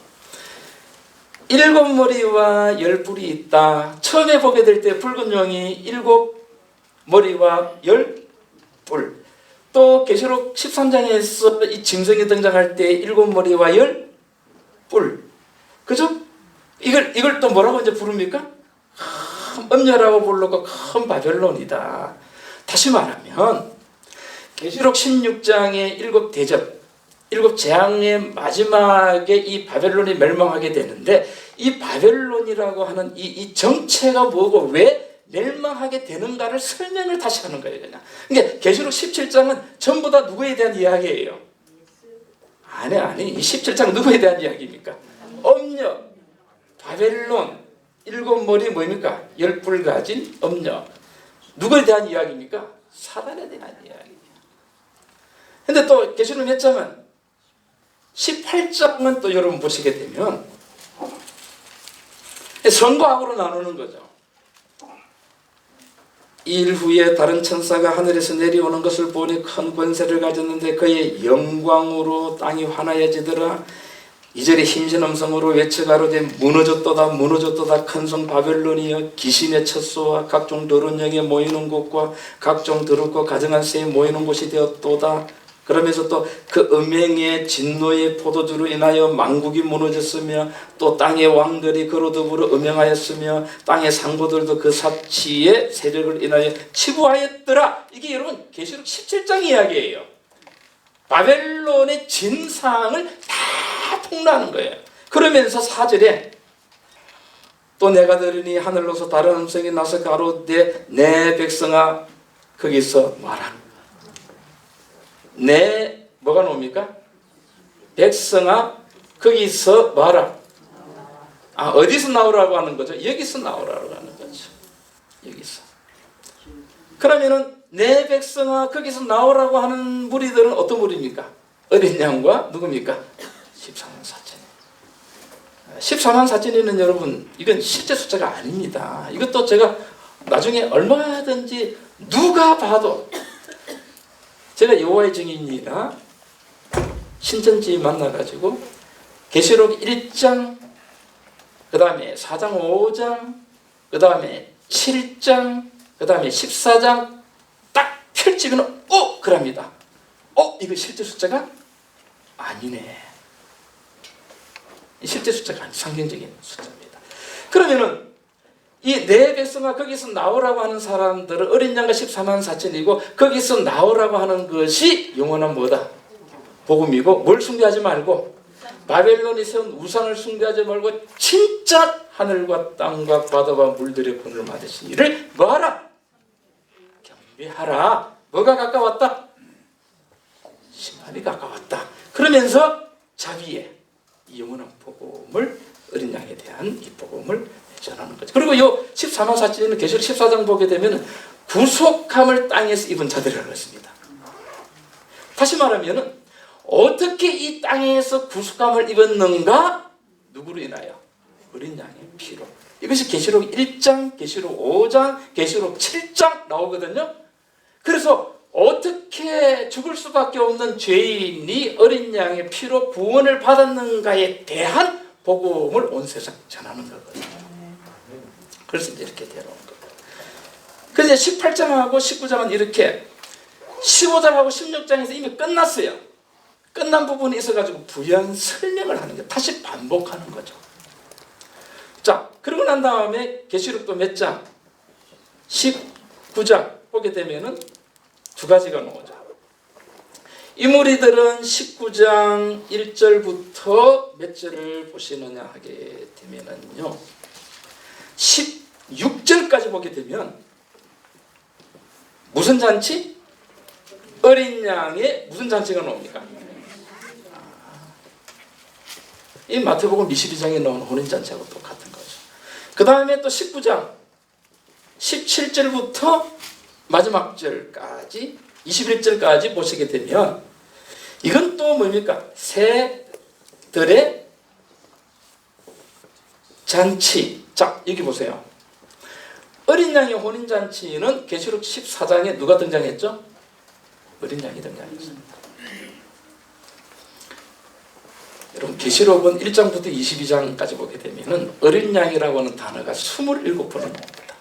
일곱 머리와 열 뿔이 있다. 처음에 보게 될 때 붉은 용이 일곱 머리와 열 뿔. 또 계시록 13장에서 이 짐승이 등장할 때 일곱 머리와 열 뿔. 그죠? 이걸 또 뭐라고 이제 부릅니까? 큰 엄녀라고 부르고 큰 바벨론이다. 다시 말하면 계시록 16장의 일곱 대접, 일곱 재앙의 마지막에 이 바벨론이 멸망하게 되는데 이 바벨론이라고 하는 이 정체가 뭐고 왜 멸망하게 되는가를 설명을 다시 하는 거예요. 그냥. 그러니까 계시록 17장은 전부 다 누구에 대한 이야기예요? 아니. 이 17장은 누구에 대한 이야기입니까? 엄녀, 바벨론, 일곱 머리 뭐입니까? 열 뿔 가진 엄녀. 누구에 대한 이야기입니까? 사단에 대한 이야기예요. 근데 또 계시록 몇 장은 18장은 또 여러분 보시게 되면 선과 악으로 나누는 거죠. 이 일 후에 다른 천사가 하늘에서 내려오는 것을 보니 큰 권세를 가졌는데 그의 영광으로 땅이 환하여지더라. 이절에 힘센 음성으로 외쳐가로되 무너졌도다 무너졌도다 큰 성 바벨론이여 귀신의 첩소와 각종 더러운 영에 모이는 곳과 각종 더럽고 가증한 새에 모이는 곳이 되었도다. 그러면서 또 그 음행의 진노의 포도주로 인하여 만국이 무너졌으며 또 땅의 왕들이 그로 더불어 음행하였으며 땅의 상고들도 그 사치의 세력을 인하여 치부하였더라. 이게 여러분 계시록 17장 이야기예요. 바벨론의 진상을 다 폭로하는 거예요. 그러면서 4절에 또 내가 들으니 하늘로서 다른 음성이 나서 가로되 내 백성아 거기서 말하라. 내 뭐가 나옵니까? 백성아 거기서 뭐하라? 어디서 나오라고 하는 거죠? 여기서 나오라고 하는 거죠. 여기서. 그러면은 내 백성아 거기서 나오라고 하는 무리들은 어떤 무리입니까? 어린 양과 누굽니까? 14만 4천. 14만 4천이는 여러분 이건 실제 숫자가 아닙니다. 이것도 제가 나중에 얼마든지 누가 봐도 제가 여호와의 증인이라 신천지 만나가지고 계시록 1장 그 다음에 4장 5장 그 다음에 7장 그 다음에 14장 딱 펼치면 그럽니다. 이거 실제 숫자가 아니네. 실제 숫자가 아니 상징적인 숫자입니다. 그러면은 이 내 백성아 거기서 나오라고 하는 사람들은 어린 양과 14만 4천이고 거기서 나오라고 하는 것이 영원한 뭐다? 복음이고 뭘 숭배하지 말고 바벨론이 세운 우상을 숭배하지 말고 진짜 하늘과 땅과 바다와 물들의 권을 받으신 이를 뭐하라? 경배하라. 뭐가 가까웠다? 심판이 가까웠다. 그러면서 자비의 이 영원한 복음을 어린 양에 대한 이 복음을 전하는 거죠. 그리고 요 14만 4천에는 계시록 14장 보게 되면 구속함을 땅에서 입은 자들이라고 했습니다. 다시 말하면 어떻게 이 땅에서 구속함을 입었는가? 누구로 인하여? 어린 양의 피로. 이것이 계시록 1장, 계시록 5장, 계시록 7장 나오거든요. 그래서 어떻게 죽을 수밖에 없는 죄인이 어린 양의 피로 구원을 받았는가에 대한 복음을 온 세상 전하는 거거든요. 그래서 이제 이렇게 되어온 거예요. 그런데 18장하고 19장은 이렇게 15장하고 16장에서 이미 끝났어요. 끝난 부분이 있어가지고 부연 설명을 하는 거예요. 다시 반복하는 거죠. 자, 그러고 난 다음에 계시록도 몇 장? 19장 보게 되면은 두 가지가 나오죠. 이 무리들은 19장 1절부터 몇 절을 보시느냐 하게 되면은요. 16절까지 보게 되면 무슨 잔치? 어린 양의 무슨 잔치가 나옵니까? 이 마태복음 22장에 나온 혼인잔치하고 똑같은 거죠. 그 다음에 또 19장 17절부터 마지막 절까지 21절까지 보시게 되면 이건 또 뭡니까? 새들의 잔치. 자, 여기 보세요. 어린 양의 혼인잔치는 계시록 14장에 누가 등장했죠? 어린 양이 등장했습니다. 여러분 계시록은 1장부터 22장까지 보게 되면 어린 양이라고 하는 단어가 27번을 나옵니다.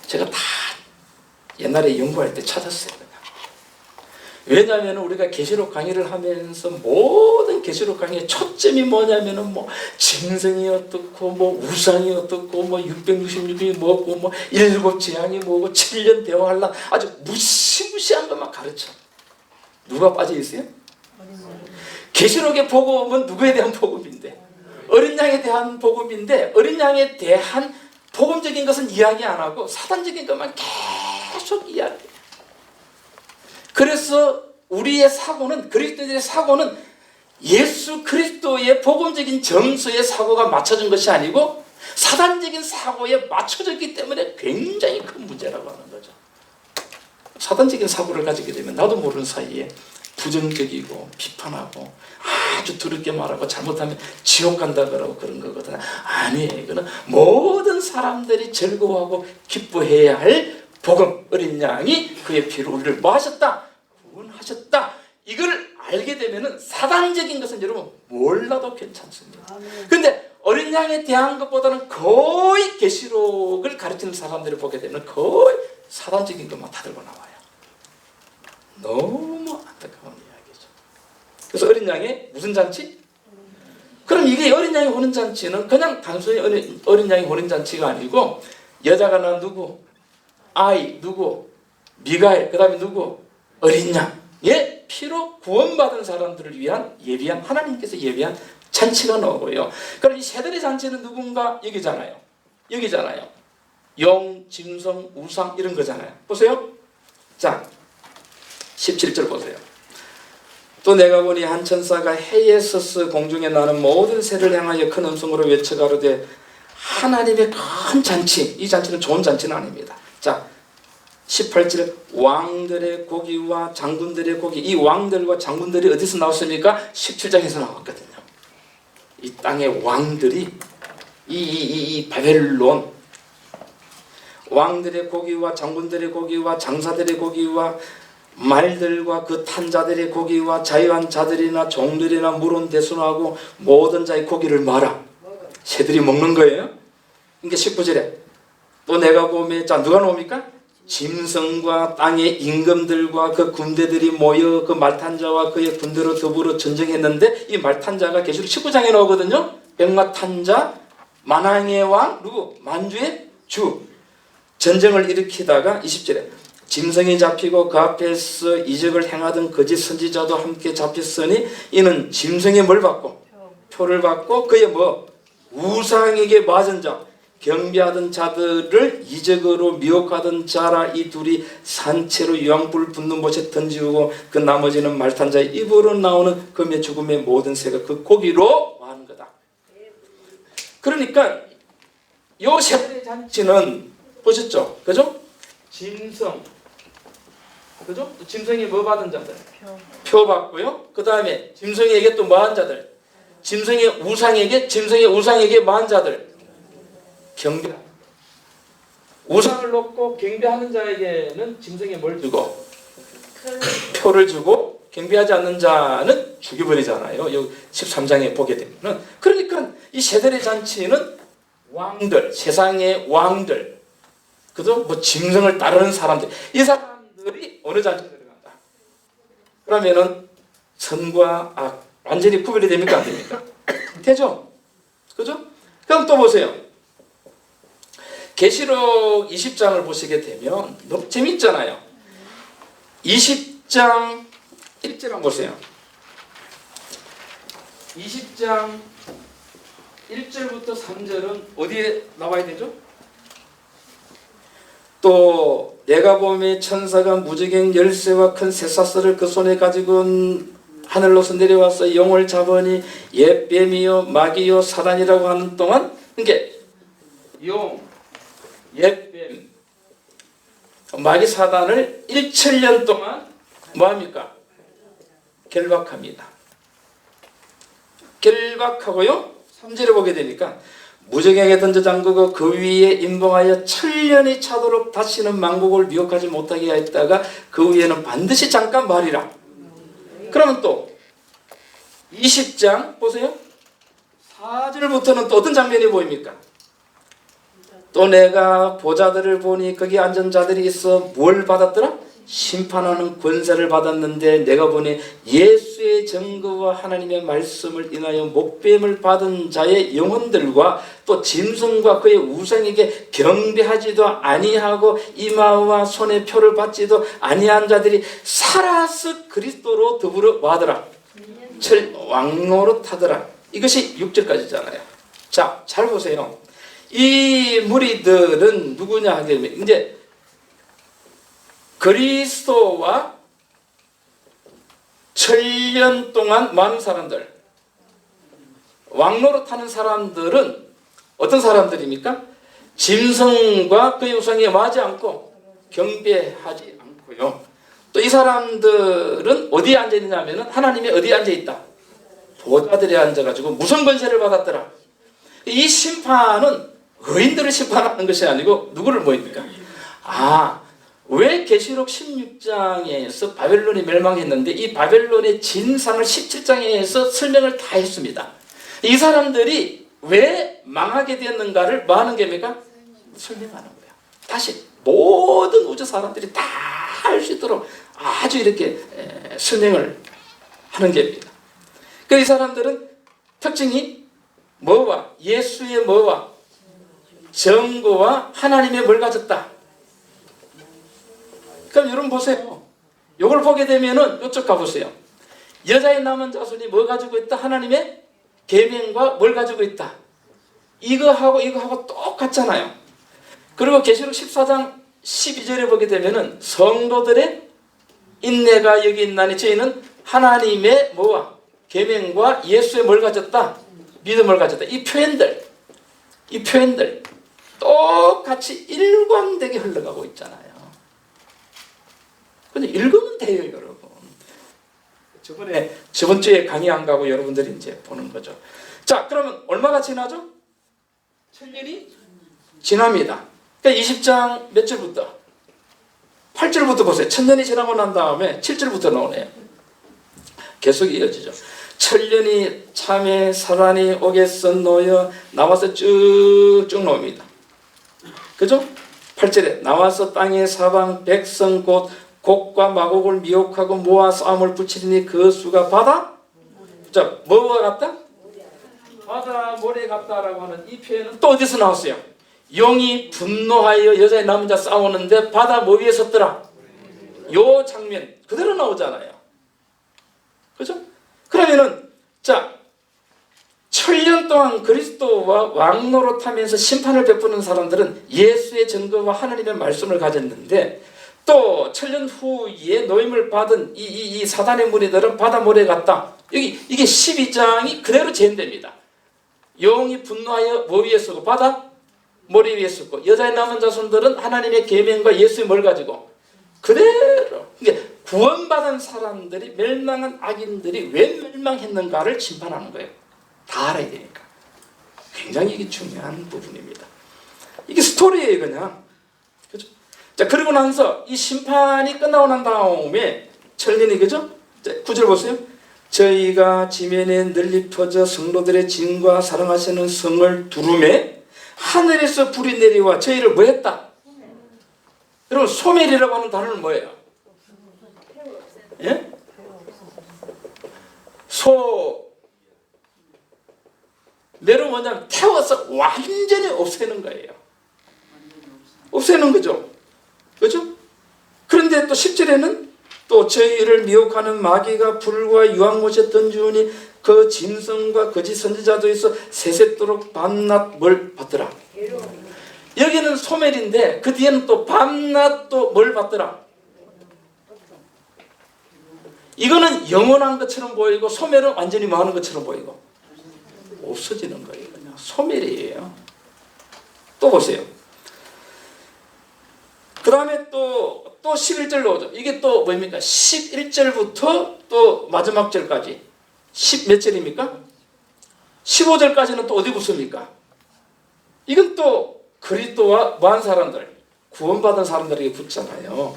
제가 다 옛날에 연구할 때 찾았어요. 왜냐하면 우리가 계시록 강의를 하면서 모든 계시록 강의의 초점이 뭐냐면은 뭐 짐승이 어떻고 뭐 우상이 어떻고 뭐 666이 뭐고 뭐 7 재앙이 뭐고 7년 대화할라 아주 무시무시한 것만 가르쳐. 누가 빠져 있어요? 계시록의 복음은 누구에 대한 복음인데? 어린 양에 대한 복음인데 어린 양에 대한 복음적인 것은 이야기 안 하고 사단적인 것만 계속 이야기해요. 그래서 우리의 사고는 그리스도인들의 사고는 예수 그리스도의 복음적인 정서의 사고가 맞춰진 것이 아니고 사단적인 사고에 맞춰졌기 때문에 굉장히 큰 문제라고 하는 거죠. 사단적인 사고를 가지게 되면 나도 모르는 사이에 부정적이고 비판하고 아주 더럽게 말하고 잘못하면 지옥 간다 그러고 그런 거거든. 아니에요. 이거는 모든 사람들이 즐거워하고 기뻐해야 할 복음, 어린 양이 그의 피로 우리를 뭐 하셨다? 구원하셨다. 이걸 알게 되면은 사단적인 것은 여러분 몰라도 괜찮습니다. 근데 어린 양에 대한 것보다는 거의 계시록을 가르치는 사람들을 보게 되면 거의 사단적인 것만 다 들고 나와요. 너무 안타까운 이야기죠. 그래서 어린 양의 무슨 잔치? 그럼 이게 어린 양의 혼인 잔치는 그냥 단순히 어린 양의 혼인 잔치가 아니고 여자가 난 누구? 아이 누구? 미가엘 그 다음에 누구? 어린 양의 피로 구원받은 사람들을 위한 예비한 하나님께서 예비한 잔치가 나오고요. 그럼 이 세 달의 잔치는 누군가? 여기잖아요. 여기잖아요. 용, 짐승, 우상 이런 거잖아요. 보세요. 자 17절 보세요. 또 내가 보니 한 천사가 해에 서서 공중에 나는 모든 새를 향하여 큰 음성으로 외쳐가로되 하나님의 큰 잔치, 이 잔치는 좋은 잔치는 아닙니다. 자 18절 왕들의 고기와 장군들의 고기, 이 왕들과 장군들이 어디서 나왔습니까? 17장에서 나왔거든요. 이 땅의 왕들이 이 바벨론 왕들의 고기와 장군들의 고기와 장사들의 고기와 말들과 그 탄 자들의 고기와 자유한 자들이나 종들이나 물은 대순하고 모든 자의 고기를 말아. 새들이 먹는 거예요. 그러니까 19절에 또 내가 보면 자 누가 나옵니까? 짐승과 땅의 임금들과 그 군대들이 모여 그 말탄자와 그의 군대로 더불어 전쟁했는데 이 말탄자가 계시록 19장에 나오거든요. 백마탄자 만왕의 왕 누구? 만주의 주. 전쟁을 일으키다가 20절에 짐승이 잡히고 그 앞에서 이적을 행하던 거짓 선지자도 함께 잡혔으니 이는 짐승의 뭘 받고? 표를 받고 그의 뭐? 우상에게 맞은 자 경배하던 자들을 이적으로 미혹하던 자라. 이 둘이 산채로 유황불 붙는 곳에 던지고 그 나머지는 말탄 자의 입으로 나오는 금의 죽음의 모든 새가 그 고기로 마는 거다. 그러니까 요 세 잔치는 보셨죠? 그죠? 짐승 그죠? 또 짐승이 뭐 받은 자들? 표 받고요. 그 다음에 짐승에게 또 뭐한 자들? 짐승의 우상에게 뭐한 자들? 경배. 우상을 놓고 경배하는 자에게는 짐승에 뭘 주고? 표를 주고 경배하지 않는 자는 죽여버리잖아요. 여기 13장에 보게 되면은. 그러니까 이 세대의 잔치는 왕들, 세상의 왕들, 그죠? 뭐 짐승을 따르는 사람들, 이 사람들이 어느 잔치에 들어간다. 그러면은 선과 악 완전히 구별이 됩니까? 안 됩니까? 되죠? 그죠? 그럼 또 보세요. 계시록 20장을 보시게 되면 너무 재밌잖아요. 20장 1절 한번 보세요. 20장 1절부터 3절은 어디에 나와야 되죠? 또 내가 보매 천사가 무지개 열쇠와 큰 쇠사슬을 그 손에 가지고 하늘로서 내려와서 용을 잡으니 옛 뱀이요 마귀요 사단이라고 하는 동안 그러니까 용, 옛 뱀, 마귀 사단을 1천년 동안 뭐합니까? 결박합니다. 결박하고요 3절에 보게 되니까 무저갱에 던져 잠그고 그 위에 임봉하여 1000년이 차도록 다시는 만국을 미혹하지 못하게 하였다가 그 위에는 반드시 잠깐 말이라. 그러면 또 20장 보세요. 4절부터는 또 어떤 장면이 보입니까? 또 내가 보자들을 보니 거기 앉은 자들이 있어 뭘 받았더라? 심판하는 권세를 받았는데 내가 보니 예수의 증거와 하나님의 말씀을 인하여 목뱀을 받은 자의 영혼들과 또 짐승과 그의 우상에게 경배하지도 아니하고 이마와 손에 표를 받지도 아니한 자들이 살아서 그리스도로 더불어 와더라. 왕노로 타더라. 이것이 6절까지잖아요. 자, 잘 보세요. 이 무리들은 누구냐 하게 되면 이제 그리스도와 1000년 동안 많은 사람들, 왕노로 타는 사람들은 어떤 사람들입니까? 짐승과 그의 우상에 맞지 않고 경배하지 않고요. 또 이 사람들은 어디에 앉아 있느냐면 하나님이 어디에 앉아 있다? 보좌들에 앉아가지고 무슨 권세를 받았더라? 이 심판은 의인들을 심판하는 것이 아니고 누구를 뭐입니까? 왜 계시록 16장에서 바벨론이 멸망했는데 이 바벨론의 진상을 17장에서 설명을 다 했습니다. 이 사람들이 왜 망하게 되었는가를 뭐 하는 겁니까? 설명하는 거예요. 다시 모든 우주 사람들이 다 할 수 있도록 아주 이렇게 설명을 하는 겁니다. 이 사람들은 특징이 뭐와 예수의 뭐와 정거와 하나님의 뭘 가졌다. 그럼 여러분 보세요. 이걸 보게 되면은 이쪽 가보세요. 여자의 남은 자손이 뭐 가지고 있다? 하나님의 계명과 뭘 가지고 있다? 이거하고 똑같잖아요. 그리고 계시록 14장 12절에 보게 되면은 성도들의 인내가 여기 있나니 저희는 하나님의 뭐와 계명과 예수의 뭘 가졌다? 믿음을 가졌다. 이 표현들 똑같이 일관되게 흘러가고 있잖아요. 근데 읽으면 돼요, 여러분. 저번 주에 강의 안 가고 여러분들이 이제 보는 거죠. 자, 그러면 얼마가 지나죠? 1000년이 지납니다. 그러니까 20장 몇 절부터? 8절부터 보세요. 1000년이 지나고 난 다음에 7절부터 나오네요. 계속 이어지죠. 1000년이 참에 사단이 오겠어 놓여 나와서 쭉쭉 나옵니다. 그죠? 8절에 나와서 땅의 사방 백성 곧 곡과 마곡을 미혹하고 모아 싸움을 붙이니 그 수가 바다? 자, 뭐가 같다? 바다 모래 같다라고 하는 이 표현은 또 어디서 나왔어요? 용이 분노하여 여자의 남은 자 싸우는데 바다 뭐 위에 섰더라? 요 장면 그대로 나오잖아요. 그죠? 그러면은 자 1000년 동안 그리스도와 왕노릇하면서 심판을 베푸는 사람들은 예수의 증거와 하나님의 말씀을 가졌는데 또 1000년 후에 노임을 받은 이 사단의 무리들은 바다 모래 같다. 이게 12장이 그대로 재현됩니다. 용이 분노하여 뭐 위에 서고 바다 모래 위에 섰고 여자의 남은 자손들은 하나님의 계명과 예수의 뭘 가지고 그대로. 그러니까 구원받은 사람들이 멸망한 악인들이 왜 멸망했는가를 심판하는 거예요. 다 알아야 되니까. 굉장히 이게 중요한 부분입니다. 이게 스토리예요, 그냥. 그죠? 자, 그리고 나서 이 심판이 끝나고 난 다음에 천년이 그죠? 9절 보세요. 저희가 지면에 널리 퍼져 성도들의 진과 사랑하시는 성을 두루매 하늘에서 불이 내려와 저희를 뭐 했다? 여러분 소멸이라고 하는 단어는 뭐예요? 예? 소멸은 뭐냐면 태워서 완전히 없애는 거예요. 없애는 거죠. 그죠? 그런데 또 10절에는 또 저희를 미혹하는 마귀가 불과 유황못에 던지우니 그 짐승과 거짓 선지자도 있어 세세토록 밤낮 뭘 받더라. 여기는 소멸인데 그 뒤에는 또 밤낮 또 뭘 받더라. 이거는 영원한 것처럼 보이고 소멸은 완전히 망하는 것처럼 보이고 없어지는 거예요. 그냥 소멸이에요. 또 보세요. 그 다음에 또 11절 나오죠. 이게 또 뭡니까? 11절부터 또 마지막 절까지 10 몇 절입니까? 15절까지는 또 어디 붙습니까? 이건 또 그리스도와 뭐한 사람들, 구원받은 사람들에게 붙잖아요.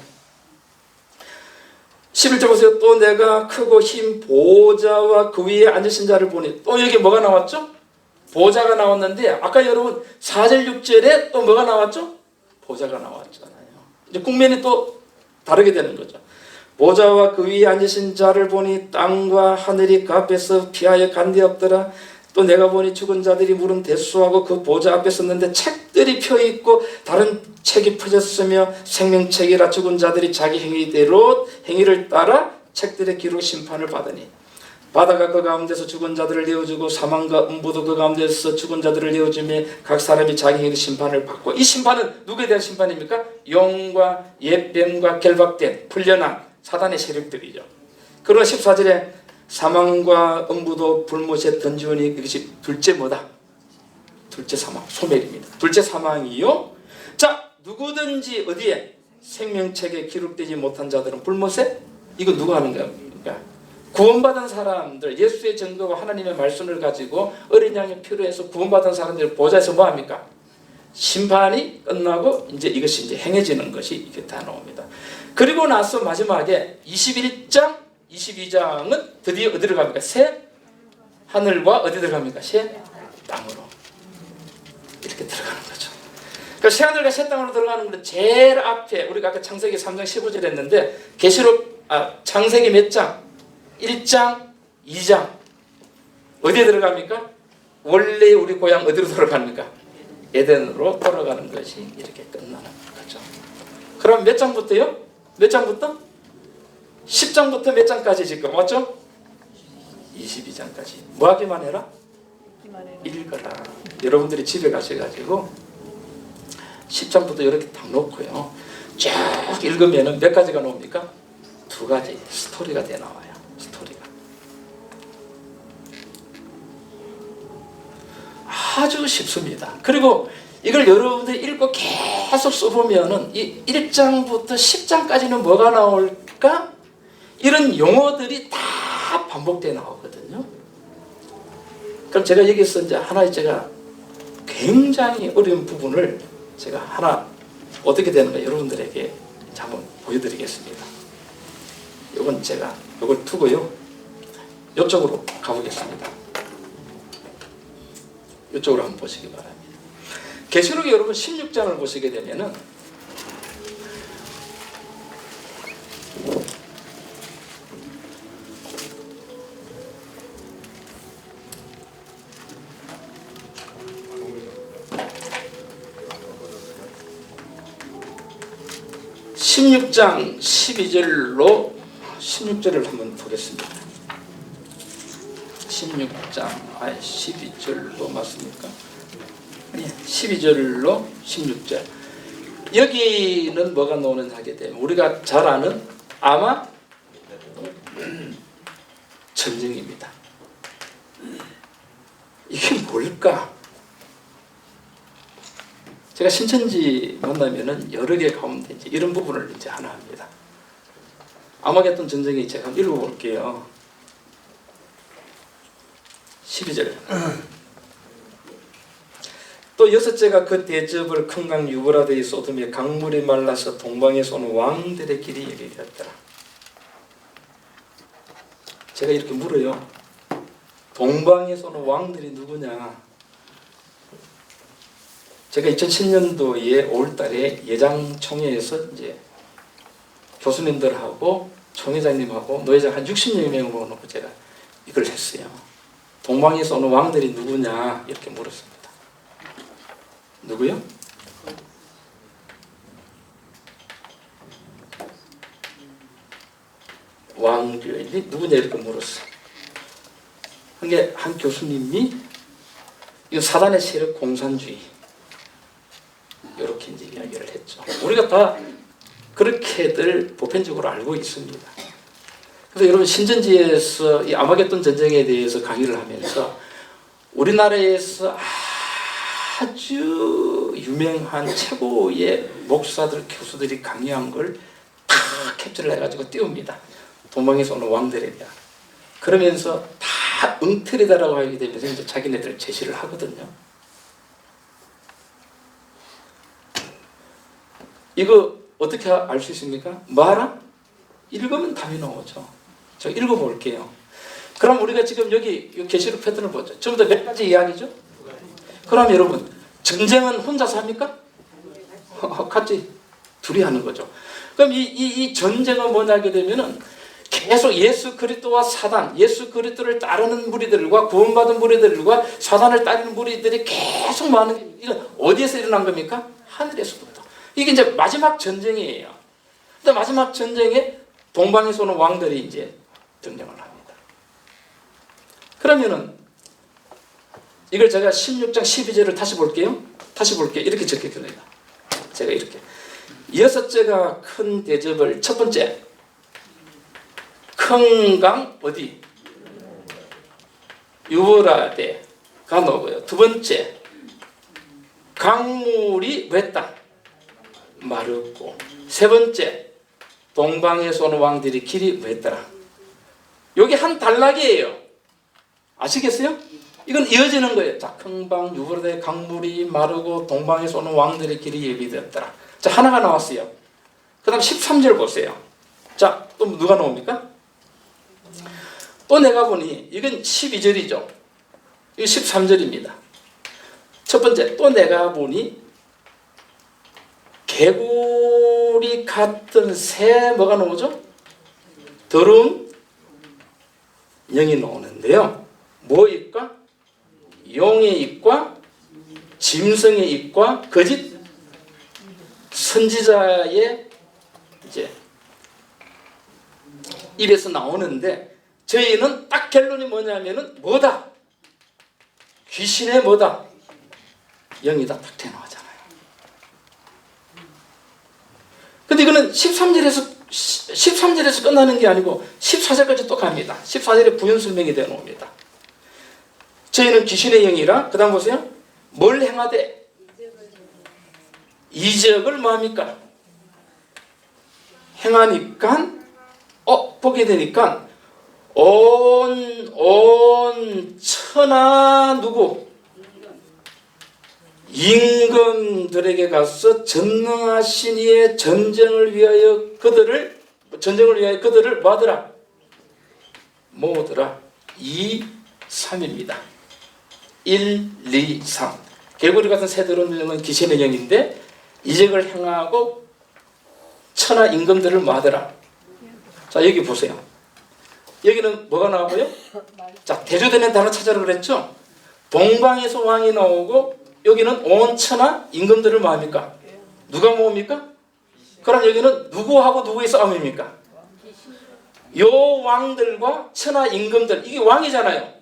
11절 보세요. 또 내가 크고 흰 보좌와 그 위에 앉으신 자를 보니 또 여기 뭐가 나왔죠? 보좌가 나왔는데 아까 여러분 4절 6절에 또 뭐가 나왔죠? 보좌가 나왔잖아요. 이제 국면이 또 다르게 되는 거죠. 보좌와 그 위에 앉으신 자를 보니 땅과 하늘이 그 앞에서 피하여 간데 없더라. 또 내가 보니 죽은 자들이 물은 대수하고 그 보좌 앞에 섰는데 책들이 펴있고 다른 책이 펴졌으며 생명책이라 죽은 자들이 자기 행위를 따라 책들의 기록 심판을 받으니 바다가 그 가운데서 죽은 자들을 내어주고 사망과 음부도 그 가운데서 죽은 자들을 내어주며 각 사람이 자기 행위 심판을 받고 이 심판은 누구에 대한 심판입니까? 용과 옛뱀과 결박된 풀려난 사단의 세력들이죠. 그러나 14절에 사망과 음부도 불못에 던지우니 이것이 둘째 뭐다? 둘째 사망, 소멸입니다. 둘째 사망이요. 자, 누구든지 어디에 생명책에 기록되지 못한 자들은 불못에 이거 누가 하는 겁니까? 구원받은 사람들, 예수의 증거와 하나님의 말씀을 가지고 어린 양의 피로 해서 구원받은 사람들 보좌에서 뭐합니까? 심판이 끝나고 이제 이것이 이제 행해지는 것이 이게 다 나옵니다. 그리고 나서 마지막에 21장, 22장은 드디어 어디로 갑니까? 새 하늘과 어디 들어갑니까? 새 땅으로 이렇게 들어가는 거죠. 그러니까 새 하늘과 새 땅으로 들어가는 건 제일 앞에 우리가 아까 창세기 3장 15절 했는데 창세기 몇 장? 1장, 2장 어디에 들어갑니까? 원래 우리 고향 어디로 돌아갑니까? 에덴으로 돌아가는 것이 이렇게 끝나는 거죠. 그럼 몇 장부터요? 몇 장부터? 10장부터 몇 장까지 지금 맞죠? 22장까지 뭐 하기만 해라? 읽어라. 여러분들이 집에 가셔가지고 10장부터 이렇게 딱 놓고요 쭉 읽으면 몇 가지가 나옵니까? 2가지 스토리가 돼 나와요. 스토리가 아주 쉽습니다. 그리고 이걸 여러분들이 읽고 계속 써보면은 이 1장부터 10장까지는 뭐가 나올까? 이런 용어들이 다 반복되어 나오거든요. 그럼 제가 여기서 이제 하나의 제가 굉장히 어려운 부분을 제가 하나 어떻게 되는가 여러분들에게 한번 보여드리겠습니다. 이건 제가 이걸 두고요. 이쪽으로 가보겠습니다. 이쪽으로 한번 보시기 바랍니다. 계시록에 여러분 16장을 보시게 되면은 (16장) 12절로 16절을 한번 보겠습니다. 16장 12절로 맞습니까? 네, 12절로 16절. 여기는 뭐가 나오는지 하게 되면 우리가 잘 아는 아마 전쟁입니다. 이게 뭘까? 제가 신천지 만나면은 여러 개 가운데 이제 이런 부분을 이제 하나 합니다. 아마겟돈 전쟁이 제가 한번 읽어볼게요. 12절. 또 여섯째가 그 대접을 큰 강 유브라데에 쏟으며 강물이 말라서 동방에서 오는 왕들의 길이 여기 되었더라. 제가 이렇게 물어요. 동방에서 오는 왕들이 누구냐? 제가 2010년도에 5월달에 예장총회에서 이제 교수님들하고 총회장님하고 노회장 한 60여 명을 모아놓고 제가 이걸 했어요. 동방에서 오는 왕들이 누구냐 이렇게 물었습니다. 누구요? 왕들이 누구냐 이렇게 물었어. 한 교수님이 이 사단의 세력 공산주의 이렇게 이제 이야기를 했죠. 우리가 다 그렇게들 보편적으로 알고 있습니다. 그래서 여러분 신천지에서 이 아마겟돈 전쟁에 대해서 강의를 하면서 우리나라에서 아주 유명한 최고의 목사들 교수들이 강의한 걸 다 캡처를 해가지고 띄웁니다. 동방에서 오는 왕들에 대한. 그러면서 다 엉터리다라고 하게 되면서 이제 자기네들 제시를 하거든요. 이거 어떻게 알 수 있습니까? 뭐 알아? 읽으면 답이 나오죠. 저 읽어볼게요. 그럼 우리가 지금 여기 계시록 패턴을 보죠. 전부 다 몇 가지 이야기죠? 그럼 여러분 전쟁은 혼자서 합니까? 같이 둘이 하는 거죠. 그럼 이 전쟁은 뭐냐게 되면은 계속 예수 그리스도와 사단, 예수 그리스도를 따르는 무리들과 구원받은 무리들과 사단을 따르는 무리들이 계속 많은 이건 어디에서 일어난 겁니까? 하늘에서부터. 이게 이제 마지막 전쟁이에요. 근데 마지막 전쟁에 동방에서 오는 왕들이 이제 등장을 합니다. 그러면은 이걸 제가 16장 12절을 다시 볼게요. 이렇게 적혀있습니다. 제가 이렇게 여섯째가 큰 대접을 첫 번째 큰 강 어디? 유브라데가 나오고요. 두 번째 강물이 왜 했다? 마르고. 세 번째 동방에서 오는 왕들이 길이 왜 했더라? 여기 한 단락이에요. 아시겠어요? 이건 이어지는 거예요. 자, 흥방 유브라데 강물이 마르고 동방에서 오는 왕들의 길이 예비되었더라. 자, 하나가 나왔어요. 그 다음 13절 보세요. 자, 또 누가 나옵니까? 또 내가 보니 이건 12절이죠. 이거 13절입니다. 첫 번째, 또 내가 보니 개구리 같은 새 뭐가 나오죠? 더러운 영이 나오는데요. 뭐일까? 용의 입과 짐승의 입과 거짓 선지자의 이제 입에서 나오는데, 저희는 딱 결론이 뭐냐면은 뭐다? 귀신의 뭐다? 영이다. 딱 튀어나오잖아요. 근데 이거는 13절에서 끝나는 게 아니고 14절까지 또 갑니다. 14절에 부연 설명이 되어 놓습니다. 저희는 귀신의 영이라, 그 다음 보세요. 뭘 행하되? 이적을 뭐합니까? 행하니까, 보게 되니까, 온 천하 누구? 임금들에게 가서 전능하신 이의 전쟁을 위하여 그들을 뭐하더라? 모으더라. 2, 3입니다. 1, 2, 3. 개구리 같은 새들은 영은 귀신의 영인데, 이적을 행하고 천하 임금들을 뭐하더라? 자, 여기 보세요. 여기는 뭐가 나오고요? 자, 대조되는 단어 찾아라 그랬죠? 동방에서 왕이 나오고, 여기는 온 천하 임금들을 뭐합니까? 누가 모읍니까? 그럼 여기는 누구하고 누구의 싸움입니까? 요 왕들과 천하 임금들, 이게 왕이잖아요.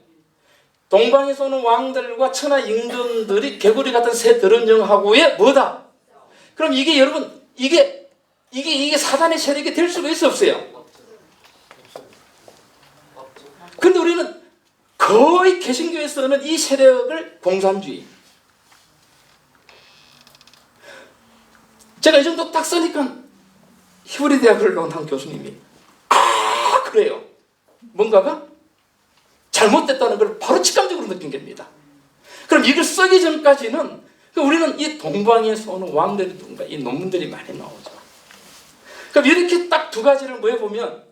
동방에서 오는 왕들과 천하 임금들이 개구리 같은 새 더러운 영하고의 뭐다? 그럼 이게 여러분, 이게 사단의 세력이 될 수가 있어 없어요? 근데 우리는 거의 개신교에서는 이 세력을 공산주의. 제가 이 정도 딱 쓰니까 히브리 대학을 나온 한 교수님이 그래요. 뭔가가 잘못됐다는 걸 바로 직감적으로 느낀 겁니다. 그럼 이걸 쓰기 전까지는 우리는 이 동방에서 오는 왕들이 누군가 이 논문들이 많이 나오죠. 그럼 이렇게 딱 두 가지를 모여보면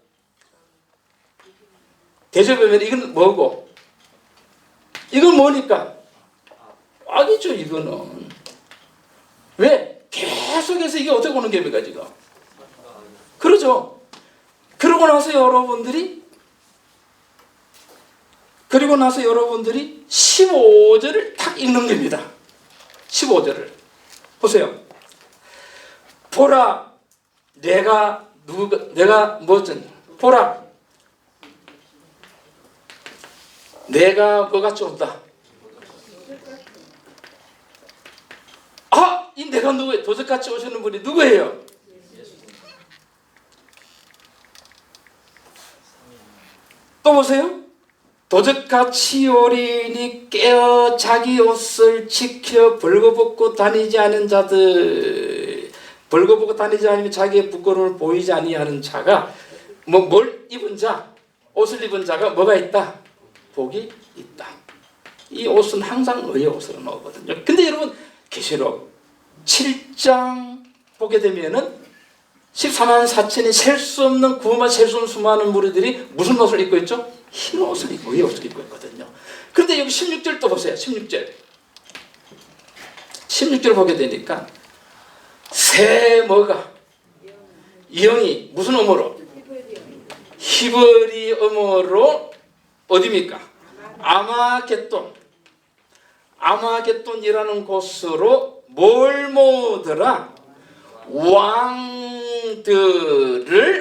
대접하면 이건 뭐고? 이건 뭐니까? 악이죠, 이거는. 왜? 계속해서 이게 어떻게 오는 겁니까, 지금? 그러죠. 그러고 나서 여러분들이 15절을 딱 읽는 겁니다. 15절을. 보세요. 보라, 내가 보라, 내가 뭐같이 온다. 이 내가 누구예요? 도적같이 오시는 분이 누구예요? 또 보세요. 도적같이 오리니 깨어 자기 옷을 지켜 벌거벗고 다니지 않은 자들, 벌거벗고 다니지 않으면 자기의 부끄러움을 보이지 아니하는 자가, 뭘 입은 자, 옷을 입은 자가 뭐가 있다? 복이 있다. 이 옷은 항상 의의 옷으로 나오거든요. 근데 여러분, 계시록 7장 보게 되면은 14만 4천이 셀 수 없는 구만 셀 수 없는 수많은 무리들이 무슨 옷을 입고 있죠? 흰 옷을 입고 의의 옷을 입고 있거든요. 그런데 여기 16절 또 보세요. 16절 보게 되니까 새 뭐가? 영이 무슨 음으로? 히브리 음으로 어디입니까? 아마겟돈이라는 곳으로 뭘 모으더라? 왕들을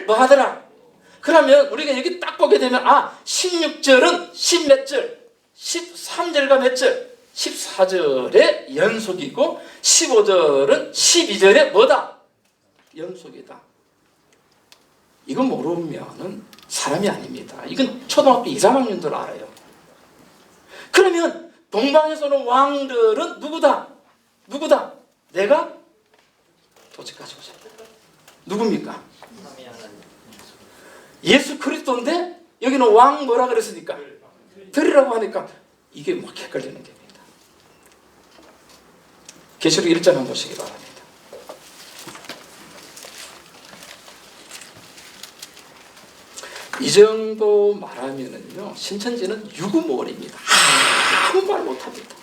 뭐 하더라? 그러면 우리가 여기 딱 보게 되면 16절은 10몇 절? 13절과 몇 절? 14절의 연속이고 15절은 12절의 뭐다? 연속이다. 이거 모르면은 사람이 아닙니다. 이건 초등학교 2, 3학년들 알아요. 그러면 동방에서 오는 왕들은 누구다? 내가 도적같이 오셨다. 누굽니까? 예수 그리스도인데 여기는 왕 뭐라 그랬으니까? 들이라고 하니까 이게 막 헷갈리는 겁니다. 계시록 1장 한번 보시기 바랍니다. 이 정도 말하면은요, 신천지는 유구무원입니다. 아무 말 못합니다.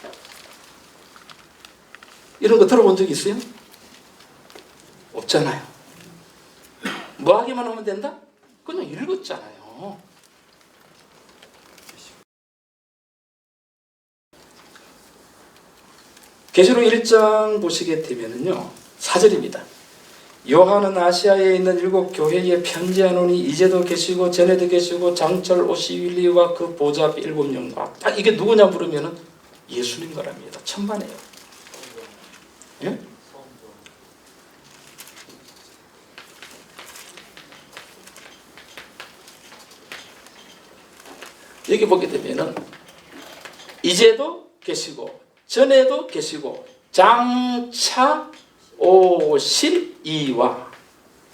이런 거 들어본 적 있어요? 없잖아요. 뭐 하기만 하면 된다? 그냥 읽었잖아요. 계시록 1장 보시게 되면은요, 4절입니다. 요한은 아시아에 있는 7 교회에 편지하노니 이제도 계시고 전에도 계시고 장철 오시윌리와 그 보좌 앞에 7 영과, 딱 이게 누구냐 물으면은 예수님 거랍니다. 천만에요. 예? 여기 보게 되면은 이제도 계시고 전에도 계시고 장차 오실 이와,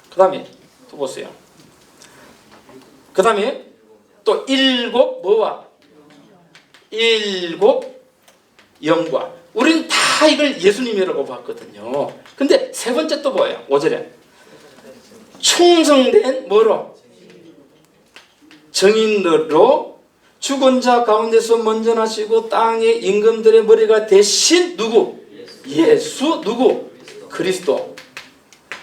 그 다음에 또 보세요. 그 다음에 또 7 뭐와 7 영과. 우리는 다 이걸 예수님이라고 봤거든요. 근데 세 번째 또 뭐예요? 5절에 충성된 뭐로? 정인으로 죽은 자 가운데서 먼저 나시고 땅의 임금들의 머리가 되신 누구? 예수 누구? 그리스도.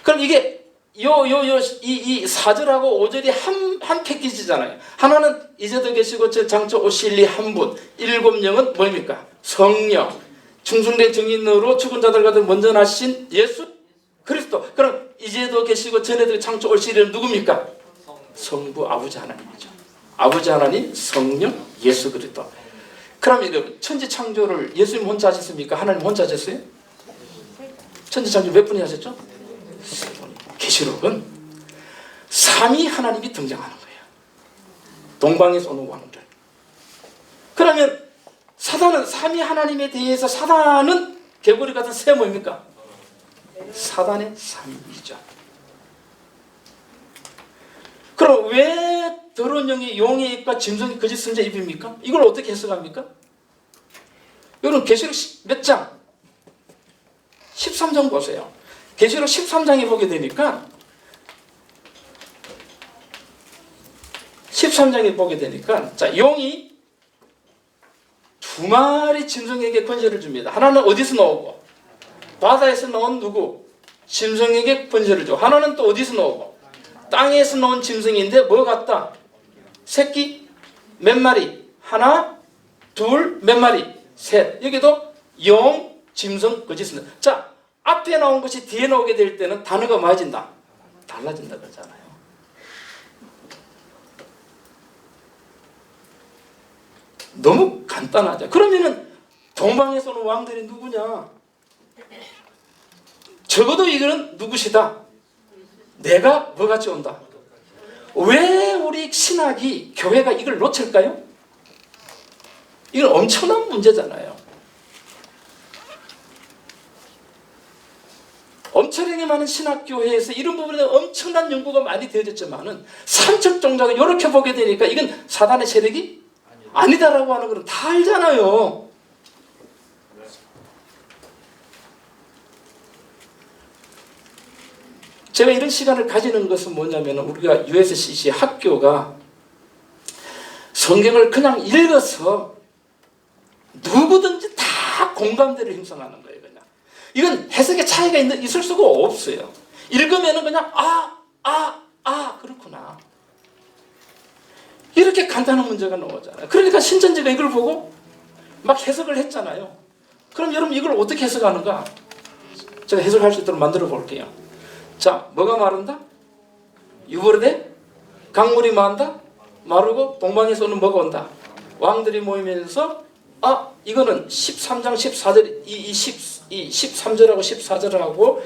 그럼 이게 이 4절하고 5절이 한 패키지잖아요. 하나는 이제도 계시고 저 장차 오실리 한 분, 7 영은 뭡니까? 성령, 충성된 증인으로 죽은 자들 가운데 먼저 나신 예수 그리스도. 그럼 이제도 계시고 전에도 장차 오실리는 누굽니까? 성부 아버지 하나님이죠. 아버지 하나님, 성령, 예수 그리스도. 그럼 천지 창조를 예수님 혼자 하셨습니까? 하나님 혼자 하셨어요? 천지 창조 몇 분이 하셨죠? 세 분. 계시록은 삼위 하나님이 등장하는 거예요. 동방에서 오는 왕들. 그러면 사단은 삼위 하나님에 대해서, 사단은 개구리 같은 새 뭐입니까? 사단의 삼위죠. 그럼 왜 더러운 영이 용의 입과 짐승이 거짓 선자 입입니까? 이걸 어떻게 해석합니까? 여러분 계시록 몇 장? 13장 보세요. 계시록 13장에 보게 되니까 13장에 보게 되니까 자, 용이 2마리 짐승에게 권세를 줍니다. 하나는 어디서 나오고? 바다에서 나온 누구? 짐승에게 권세를 줘. 하나는 또 어디서 나오고? 땅에서 나온 짐승인데 뭐 같다? 새끼 몇 마리? 하나, 둘, 몇 마리? 셋. 여기도 용, 짐승, 거짓은. 자, 앞에 나온 것이 뒤에 나오게 될 때는 단어가 맞아진다. 달라진다 그러잖아요. 너무 간단하죠. 그러면은 동방에서 오는 왕들이 누구냐? 적어도 이거는 누구시다? 내가 뭐같이 온다. 왜 우리 신학이, 교회가 이걸 놓칠까요? 이건 엄청난 문제잖아요. 엄청나게 많은 신학교회에서 이런 부분에 엄청난 연구가 많이 되어졌지만은 삼척 종자가 이렇게 보게 되니까 이건 사단의 세력이 아니다라고 하는 건 다 알잖아요. 제가 이런 시간을 가지는 것은 뭐냐면 우리가 USCC 학교가 성경을 그냥 읽어서 누구든지 다 공감대를 형성하는 거예요. 그냥 이건 해석의 차이가 있을 수가 없어요. 읽으면은 그냥 그렇구나. 이렇게 간단한 문제가 나오잖아요. 그러니까 신천지가 이걸 보고 막 해석을 했잖아요. 그럼 여러분 이걸 어떻게 해석하는가? 제가 해석할 수 있도록 만들어 볼게요. 자, 뭐가 마른다? 유보르되 강물이 만다? 마르고 동방에서 오는 뭐가 온다? 왕들이 모이면서 이거는 13장 14절 이 13절하고 14절하고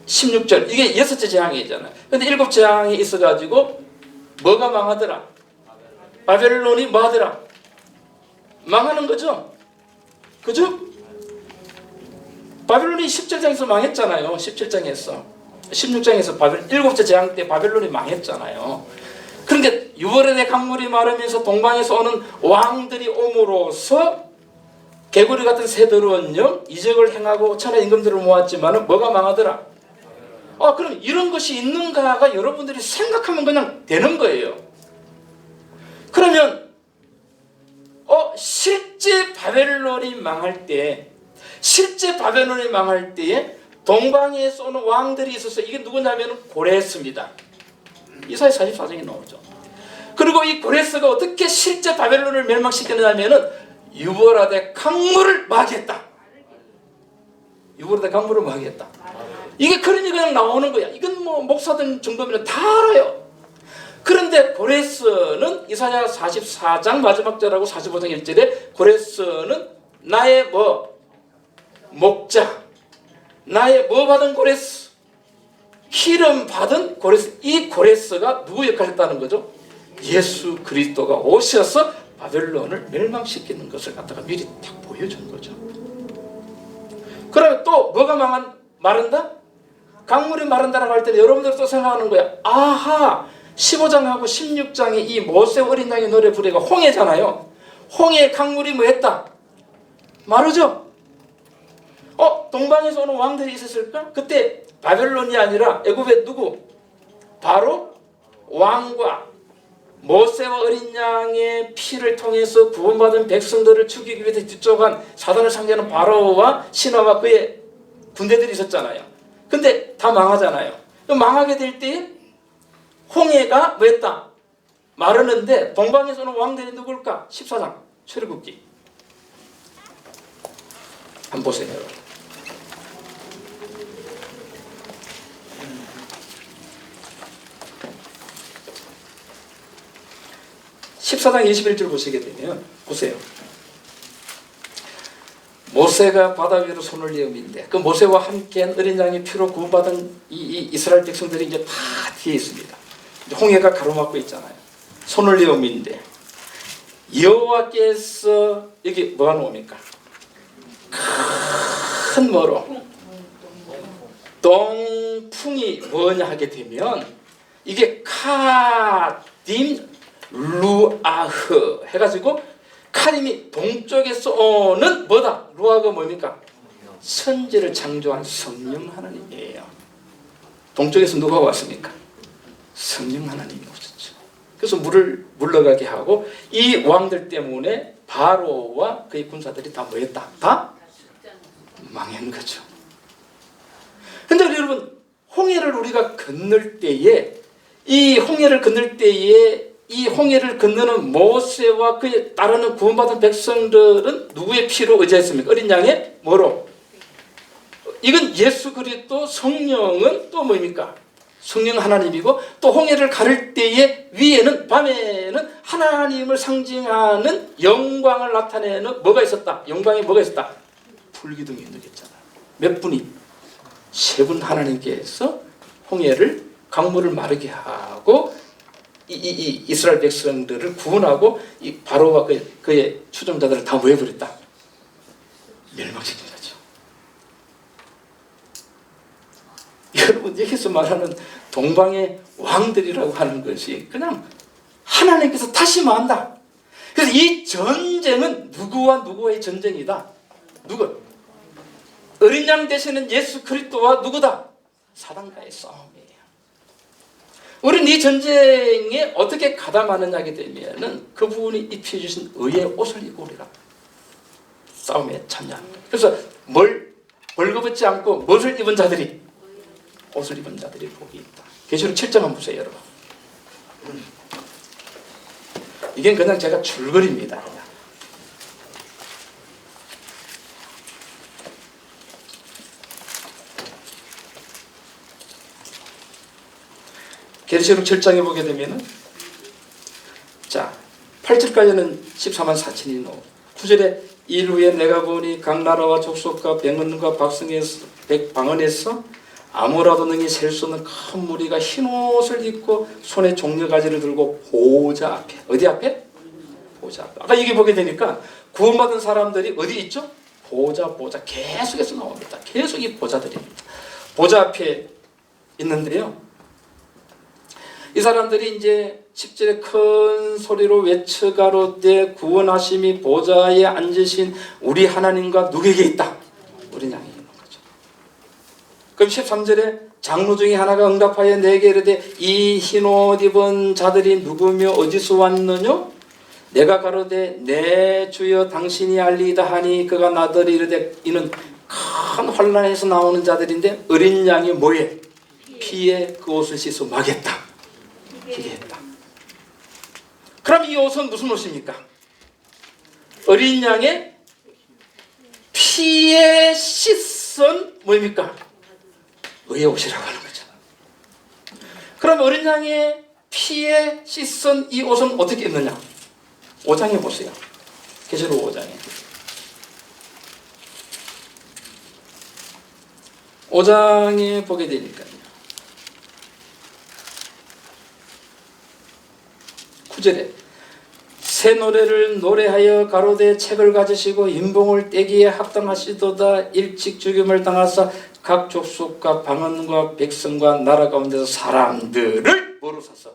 16절 이게 6째 재앙이잖아요. 근데 7 재앙이 있어가지고 뭐가 망하더라? 바벨론이 뭐하더라? 망하는 거죠. 그죠? 바벨론이 17장에서 망했잖아요. 17장에서 16장에서 7째 재앙 때 바벨론이 망했잖아요. 그런데 유월의 강물이 마르면서 동방에서 오는 왕들이 옴으로써 개구리 같은 새더러운 영 이적을 행하고 천하 임금들을 모았지만 뭐가 망하더라? 그럼 이런 것이 있는가가 여러분들이 생각하면 그냥 되는 거예요. 그러면 실제 바벨론이 망할 때에 동방에서 오는 왕들이 있어서 이게 누구냐면 고레스입니다. 이사야 44장에 나오죠. 그리고 이 고레스가 어떻게 실제 바벨론을 멸망시켰냐면은 유보라데 강물을 막겠다. 유보라데 강물을 막겠다. 이게 그림이 그냥 나오는 거야. 이건 뭐 목사들 정도면 다 알아요. 그런데 고레스는 이사야 44장 마지막 절하고 45장 1절에 고레스는 나의 목자, 나의 받은 고레스, 기름 받은 고레스. 이 고레스가 누구 역할을 했다는 거죠? 예수 그리스도가 오셔서 바벨론을 멸망시키는 것을 갖다가 미리 딱 보여준 거죠. 그러면 또 뭐가 마른다? 강물이 마른다라고 할 때는 여러분들 또 생각하는 거야. 아하, 15장하고 16장에 이 모세 어린 양의 노래 부르가 홍해잖아요. 홍해 강물이 뭐 했다? 마르죠? 동방에서 오는 왕들이 있었을까? 그때 바벨론이 아니라 애굽의 누구? 바로 왕과 모세와 어린 양의 피를 통해서 구원받은 백성들을 죽이기 위해서 뒤쫓아간 사단을 상대하는 바로와 신하와 그의 군대들이 있었잖아요. 근데 다 망하잖아요. 망하게 될 때 홍해가 뭐 했다? 마르는데 동방에서 오는 왕들이 누굴까? 14장 출애굽기 한번 보세요. 14장 21절 보시게 되면 보세요. 모세가 바다 위로 손을 내어민데 그 모세와 함께한 어린 양의 피로 구원받은 이 이스라엘 백성들이 이제 다 뒤에 있습니다. 홍해가 가로막고 있잖아요. 손을 내어민데 여호와께서 여기 뭐가 나옵니까? 큰 뭐로 동풍이 뭐냐 하게 되면 이게 카딤 루아흐 해가지고 카림이 동쪽에서 오는 뭐다? 루아가 뭡니까? 천지를 창조한 성령 하나님이에요. 동쪽에서 누가 왔습니까? 성령 하나님이 오셨죠. 그래서 물을 물러가게 하고 이 왕들 때문에 바로와 그의 군사들이 다 뭐였다? 다 망한 거죠. 근데 여러분 홍해를 우리가 건널 때에 이 홍해를 건너는 모세와 그에 따르는 구원받은 백성들은 누구의 피로 의지했습니까? 어린 양의 뭐로? 이건 예수 그리스도 성령은 또 뭡니까? 성령 하나님이고 또 홍해를 가를 때에 위에는 밤에는 하나님을 상징하는 영광을 나타내는 뭐가 있었다? 영광에 뭐가 있었다? 불기둥이 있겠잖아요. 몇 분이? 세 분 하나님께서 홍해를 강물을 마르게 하고 이 이스라엘 백성들을 구원하고 이 바로와 그의 추종자들을 다 모여버렸다. 멸망시킨 거죠. 여러분 여기서 말하는 동방의 왕들이라고 하는 것이 그냥 하나님께서 다시 만다. 그래서 이 전쟁은 누구와 누구의 전쟁이다. 누구? 어린 양 되시는 예수 그리스도와 누구다? 사단과의 싸움이에요. 우리는 이 전쟁에 어떻게 가담하느냐 하게 되면은 그분이 입혀주신 의의 옷을 입고 우리가 싸움에 참여합니다. 그래서 벌거벗지 않고 무엇을 입은 자들이? 옷을 입은 자들이 복이 있다. 계시록 7장 한번 보세요, 여러분. 이게 그냥 제가 줄거리입니다. 그냥. 계시록 7장에 보게 되면은 자 8절까지는 14만 4천이 나오고 9절에 일 후에 내가 보니 각 나라와 족속과 백원과 방언에서 아무라도 능히 셀 수 없는 큰 무리가 흰 옷을 입고 손에 종려가지를 들고 보좌 앞에 어디 앞에? 보좌 앞에. 아까 여기 보게 되니까 구원받은 사람들이 어디 있죠? 보좌 계속해서 나옵니다. 계속 이 보좌들입니다. 보좌 앞에 있는데요. 이 사람들이 이제 10절에 큰 소리로 외쳐 가로되 구원하심이 보좌에 앉으신 우리 하나님과 누구에게 있다? 우리 양에 있는 거죠. 그럼 13절에 장로 중에 하나가 응답하여 내게 이르되 이 흰옷 입은 자들이 누구며 어디서 왔느냐? 내가 가로되 내 주여 당신이 알리이다 하니 그가 나더러 이르되 이는 큰 환난에서 나오는 자들인데 어린 양이 뭐에? 피에 그 옷을 씻어 마겠다. 기계했다. 그럼 이 옷은 무슨 옷입니까? 어린 양의 피에 씻은 뭐입니까? 의의 옷이라고 하는 거죠. 그럼 어린 양의 피에 씻은 이 옷은 어떻게 입느냐? 5장에 보세요. 계시록 5장에. 5장에 보게 되니까요. 9절에 새 노래를 노래하여 가로되 책을 가지시고 인봉을 떼기에 합당하시도다. 일찍 죽임을 당하사 각 족속과 방언과 백성과 나라 가운데서 사람들을 뭐로 샀어?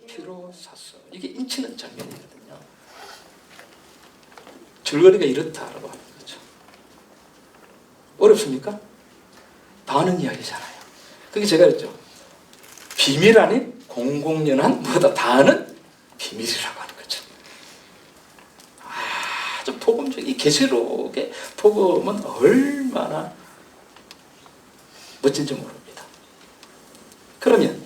피로 샀어. 이게 인치는 장면이거든요. 줄거리가 이렇다라고 하는 거죠. 어렵습니까? 다 아는 이야기잖아요. 그게 제가 그랬죠. 비밀 아닌 공공연한 뭐다 다 아는 비밀이라고 하는 거죠. 아주 복음적인 이 계시록의 복음은 얼마나 멋진지 모릅니다. 그러면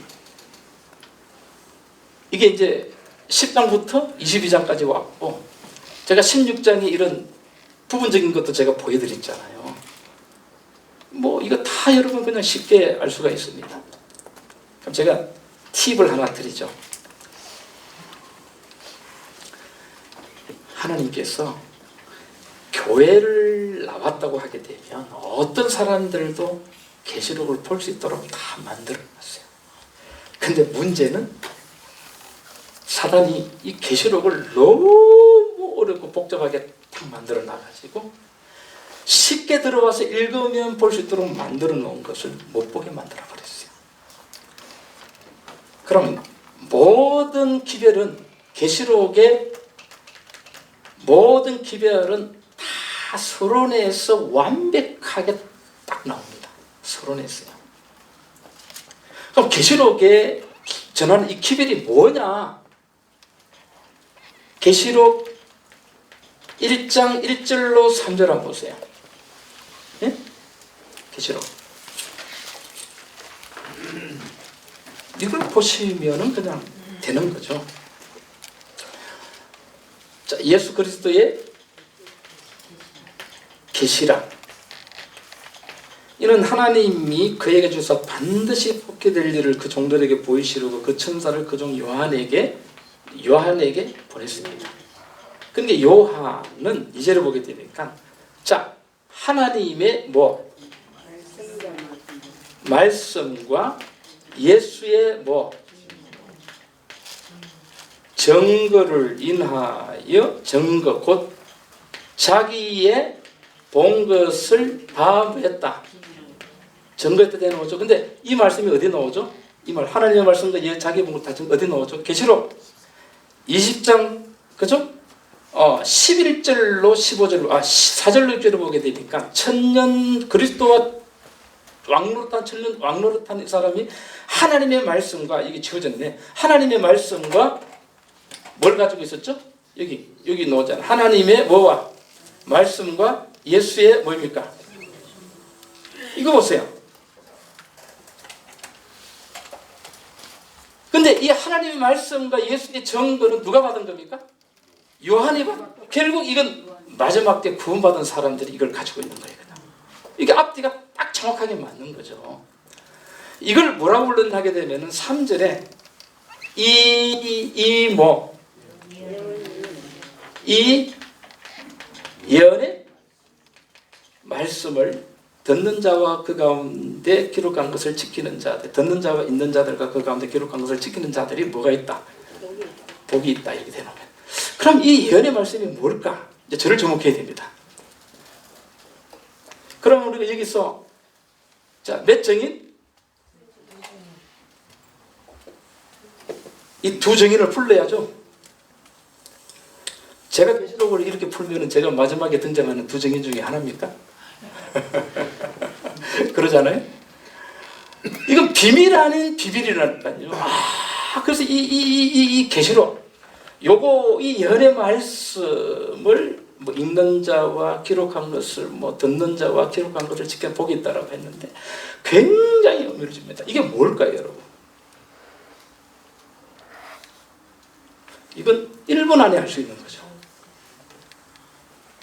이게 이제 10장부터 22장까지 왔고 제가 16장에 이런 부분적인 것도 제가 보여드렸잖아요. 뭐 이거 다 여러분 그냥 쉽게 알 수가 있습니다. 그럼 제가 팁을 하나 드리죠. 하나님께서 교회를 나왔다고 하게 되면 어떤 사람들도 계시록을 볼 수 있도록 다 만들어놨어요. 근데 문제는 사단이 이 계시록을 너무 어렵고 복잡하게 딱 만들어 놔가지고 쉽게 들어와서 읽으면 볼 수 있도록 만들어 놓은 것을 못 보게 만들어 버렸어요. 그러면 모든 기별은 계시록의 모든 기별은 다 서론에서 완벽하게 딱 나옵니다. 서론에서요. 그럼 계시록에 전하는 이 기별이 뭐냐? 계시록 1장 1절로 3절 한번 보세요. 예? 계시록. 이걸 보시면은 그냥 되는 거죠. 자, 예수 그리스도의 계시라. 이는 하나님이 그에게 주사 반드시 복게 될 일을 그 종들에게 보이시려고 그 천사를 그 종 요한에게 보냈습니다. 그러니까 요한은 이제를 보게 되니까 자 하나님의 뭐 말씀과 예수의 뭐 증거를 인하여 증거 곧 자기의 본 것을 다 했다. 증거했다 되는 거죠. 근데 이 말씀이 어디 나오죠? 이 말 하나님의 말씀과 자기 본 것 다 어디 나오죠? 계시록 20장 그죠? 11절로 15절로 4절로 6절로 보게 되니까 천년 그리스도와 왕노릇한 이 사람이 하나님의 말씀과 이게 지어졌네. 하나님의 말씀과 뭘 가지고 있었죠? 여기 나오잖아. 하나님의 뭐와 말씀과 예수의 뭐입니까? 이거 보세요. 근데 이 하나님의 말씀과 예수의 증거는 누가 받은 겁니까? 요한이 받은. 결국 이건 마지막 때 구원받은 사람들이 이걸 가지고 있는 거예요. 이게 앞뒤가 딱 정확하게 맞는 거죠. 이걸 뭐라고 불렀나게 되면은 3절에 이 예언의 말씀을 듣는 자와 그 가운데 기록한 것을 지키는 자들, 듣는 자와 있는 자들과 그 가운데 기록한 것을 지키는 자들이 뭐가 있다? 복이 있다. 이렇게 되는 거예요. 그럼 이 예언의 말씀이 뭘까? 이제 저를 주목해야 됩니다. 그럼 우리가 여기서 자, 몇 정인? 이 두 정의를 풀어야죠. 제가 계시록을 이렇게 풀면 제가 마지막에 등장하는 두 정의 중에 하나입니까? 그러잖아요. 이건 비밀 아닌 비밀이라니까요. 그래서 이 계시록, 요거 이 열의 말씀을 뭐 읽는 자와 기록한 것을 뭐 듣는 자와 기록한 것을 지켜보겠다라고 했는데 굉장히 의미를 줍니다. 이게 뭘까요, 여러분? 이건 1분 안에 할 수 있는 거죠.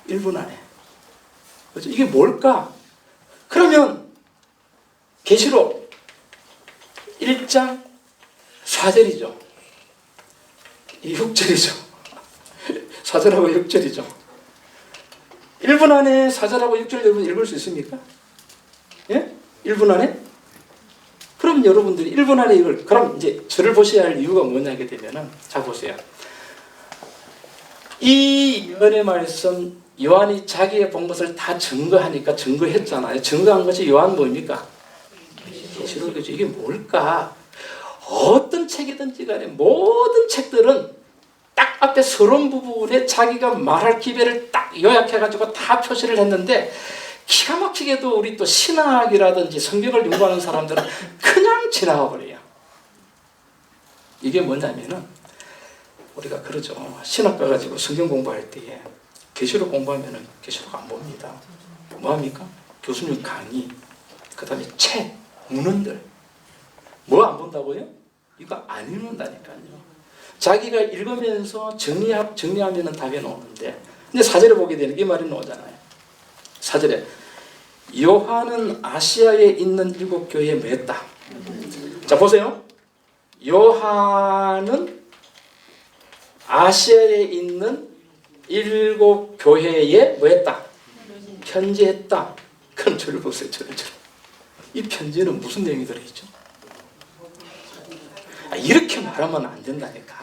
1분 안에. 그렇죠? 이게 뭘까? 그러면 계시록 1장 4절이죠. 6절이죠. 4절하고 6절이죠. 1분 안에 4절하고 6절 여러분 읽을 수 있습니까? 예? 1분 안에? 그럼 여러분들이 1분 안에 이걸, 그럼 이제 저를 보셔야 할 이유가 뭐냐 하게 되면은, 자 보세요. 이 요한의 말씀, 요한이 자기의 본 것을 다 증거하니까 증거했잖아요. 증거한 것이 요한 뭡니까? 계시록이죠. 이게 뭘까? 어떤 책이든지 간에 모든 책들은 딱 앞에 서론 부분에 자기가 말할 기별을 딱 요약해가지고 다 표시를 했는데, 기가 막히게도 우리 또 신학이라든지 성경을 연구하는 사람들은 그냥 지나가 버려요. 이게 뭐냐면은, 우리가 그러죠. 신학 가가지고 성경 공부할 때에 계시록 공부하면은 계시록 안 봅니다. 뭐 합니까? 교수님 강의, 그 다음에 책, 문헌들. 뭐 안 본다고요? 이거 안 읽는다니까요. 자기가 읽으면서 정리하면은 답이 나오는데, 근데 4절에 보게 되는 이 말이 나오잖아요. 4절에 요한은 아시아에 있는 7교회에 뭐 했다? 자 보세요. 요한은 아시아에 있는 7교회에 뭐 했다? 편지했다. 그럼 저를 보세요. 저를. 이 편지는 무슨 내용이 들어있죠? 이렇게 말하면 안 된다니까.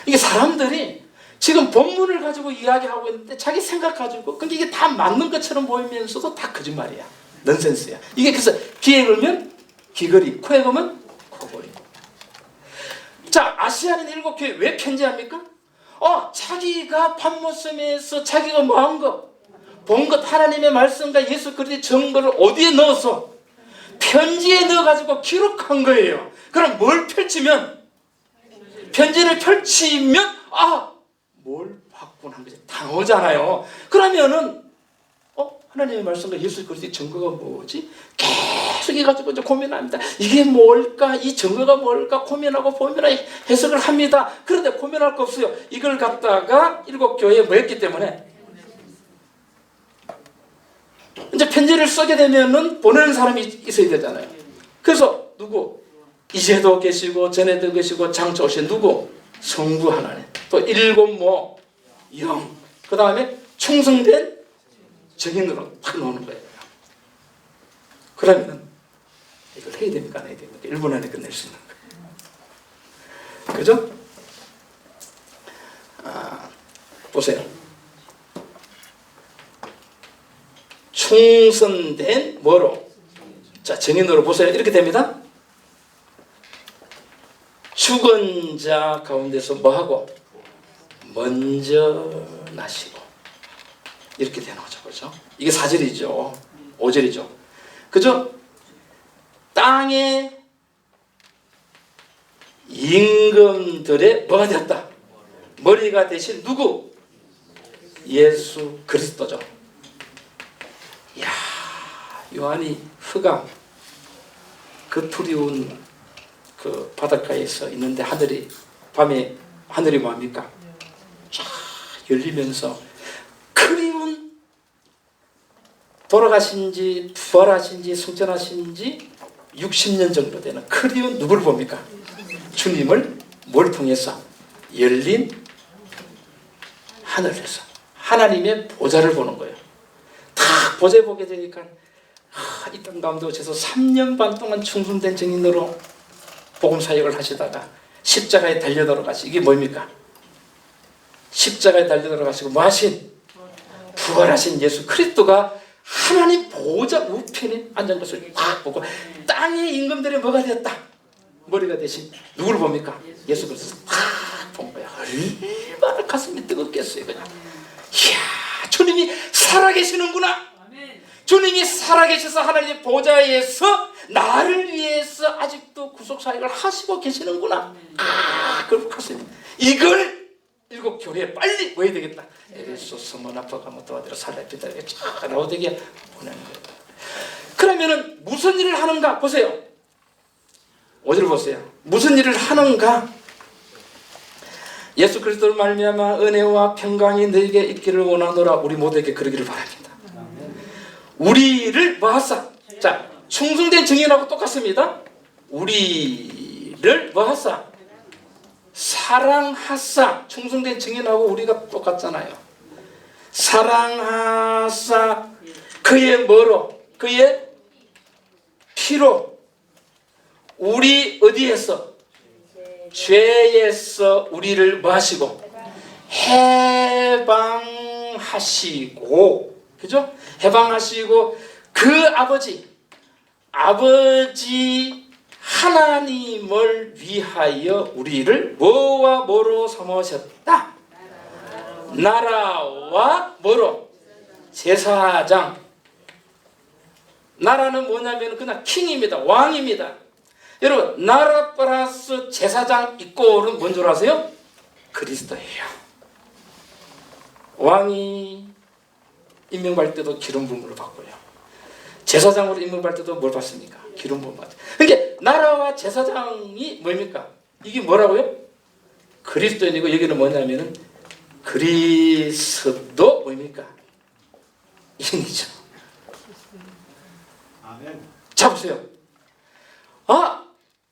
이게 사람들이 지금 본문을 가지고 이야기하고 있는데 자기 생각 가지고, 근데 이게 다 맞는 것처럼 보이면서도 다 거짓말이야. 넌센스야. 이게 그래서 귀에 걸면 귀걸이, 코에 걸면 코걸이. 자, 아시아는 7교회 왜 편지합니까? 자기가 밤모섬에서 자기가 뭐 한 거, 본 것, 하나님의 말씀과 예수 그리스도의 정보를 어디에 넣어서 편지에 넣어가지고 기록한 거예요. 그럼 뭘 펼치면, 편지를 펼치면 뭘 확보한 거지? 다 나오잖아요. 그러면은 하나님의 말씀과 예수 그리스도의 증거가 뭐지? 계속 해가지고 이제 고민합니다. 이게 뭘까? 이 증거가 뭘까? 고민하고 해석을 합니다. 그런데 고민할 거 없어요. 이걸 갖다가 7교회에 뭐 했기 때문에 이제 편지를 쓰게 되면은 보내는 사람이 있어야 되잖아요. 그래서 누구? 이제도 계시고 전에도 계시고 장차 오신 누구? 성부 하나님. 또 7 영. 그 다음에 충성된 정인으로 딱 나오는 거예요. 그러면 이걸 해야 됩니까? 안 해야 됩니까? 1분 안에 끝낼 수 있는 거예요. 그죠? 보세요. 충성된 뭐로? 자, 정인으로 보세요. 이렇게 됩니다. 죽은 자 가운데서 뭐하고? 먼저 나시고. 이렇게 되는 거죠. 그렇죠? 이게 4절이죠. 5절이죠. 그죠? 땅의 임금들의 뭐가 되었다? 머리가 되신 누구? 예수 그리스도죠. 이야, 요한이 흑암, 그 두려운 그 바닷가에서 있는데 밤에 하늘이 뭐합니까? 쫙 열리면서 그리운, 돌아가신 지 부활하신 지 승천하신 지 60년 정도 되는 그리운 누구를 봅니까? 주님을 뭘 통해서? 열린 하늘에서 하나님의 보좌를 보는 거예요. 다 보좌 보게 되니까 이 땅 가운데 오셔서 3년 반 동안 충성된 증인으로 복음 사역을 하시다가 십자가에 달려 돌아가시. 이게 뭡니까? 십자가에 달려 돌아가시고 뭐 하신? 부활하신 예수 그리스도가 하나님 보좌 우편에 앉은 것을 딱 보고 땅의 임금들이 뭐가 되었다? 머리가 대신 누구를 봅니까? 예수 그리스도 탁 본 거야. 얼마나 가슴이 뜨겁겠어요. 그냥 이야, 주님이 살아계시는구나. 주님이 살아계셔서 하나님의 보좌에서 나를 위해서 아직도 구속사역을 하시고 계시는구나. 그걸 가슴이, 이걸 일곱 교회에 빨리 모여야 되겠다. 에베소, 스무나파, 가모토아디라, 살라피다 이렇게 쫙 나오되게 보내는 거예요. 그러면은 무슨 일을 하는가 보세요. 5절 보세요. 무슨 일을 하는가? 예수 그리스도를 말미암아 은혜와 평강이 너에게 있기를 원하노라. 우리 모두에게 그러기를 바랍니다. 우리를 뭐하사? 자, 충성된 증인하고 똑같습니다. 우리를 뭐하사? 사랑하사. 충성된 증인하고 우리가 똑같잖아요. 사랑하사 그의 뭐로? 그의 피로 우리 어디에서? 죄에서 우리를 뭐 하시고? 해방하시고, 그죠? 해방하시고 그 아버지 하나님을 위하여 우리를 뭐와 뭐로 삼으셨다? 나라와 뭐로? 제사장. 나라는 뭐냐면 그냥 킹입니다. 왕입니다. 여러분, 나라 플러스 제사장 이꼴은 뭔 줄 아세요? 그리스도예요. 왕이 임명받을 때도 기름 부음을 받고요. 제사장으로 임명받을 때도 뭘 받습니까? 기름 부음 받죠. 그러니까 나라와 제사장이 뭡니까? 이게 뭐라고요? 그리스도인이고, 여기는 뭐냐면은 그리스도 뭡니까? 인이죠. 아멘. 자, 보세요.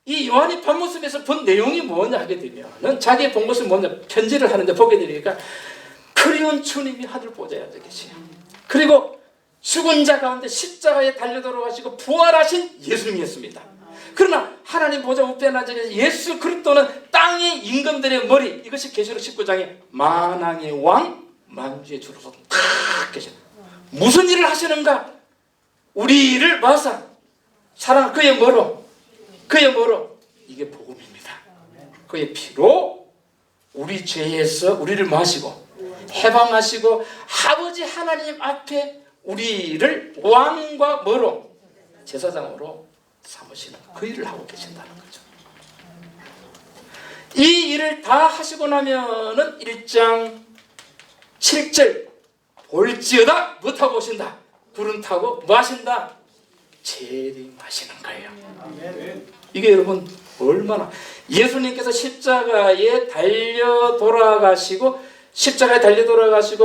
이 요한이 밤모습에서 본 내용이 뭐냐 하게 되면은 자기의 본 것은 뭐냐, 편지를 하는데 보게 되니까 그리운 주님이 하늘 보좌에 앉아 계세요. 그리고 죽은 자 가운데 십자가에 달려 돌아가시고 부활하신 예수님이었습니다. 그러나 하나님 보좌 우편에 앉아 계신 예수 그리스도는 땅의 임금들의 머리, 이것이 계시록 19장에 만왕의 왕 만주의 주로서 딱 계셔. 무슨 일을 하시는가? 우리를 마사 사랑 그의 뭐로? 그의 뭐로? 이게 복음입니다. 그의 피로 우리 죄에서 우리를 마시고 해방하시고 아버지 하나님 앞에 우리를 왕과 뭐로? 제사장으로 삼으시는 그 일을 하고 계신다는 거죠. 이 일을 다 하시고 나면은 1장 7절 볼지어다 못하고 오신다. 불은 타고 뭐 하신다? 재림하시는 거예요. 이게 여러분 얼마나, 예수님께서 십자가에 달려 돌아가시고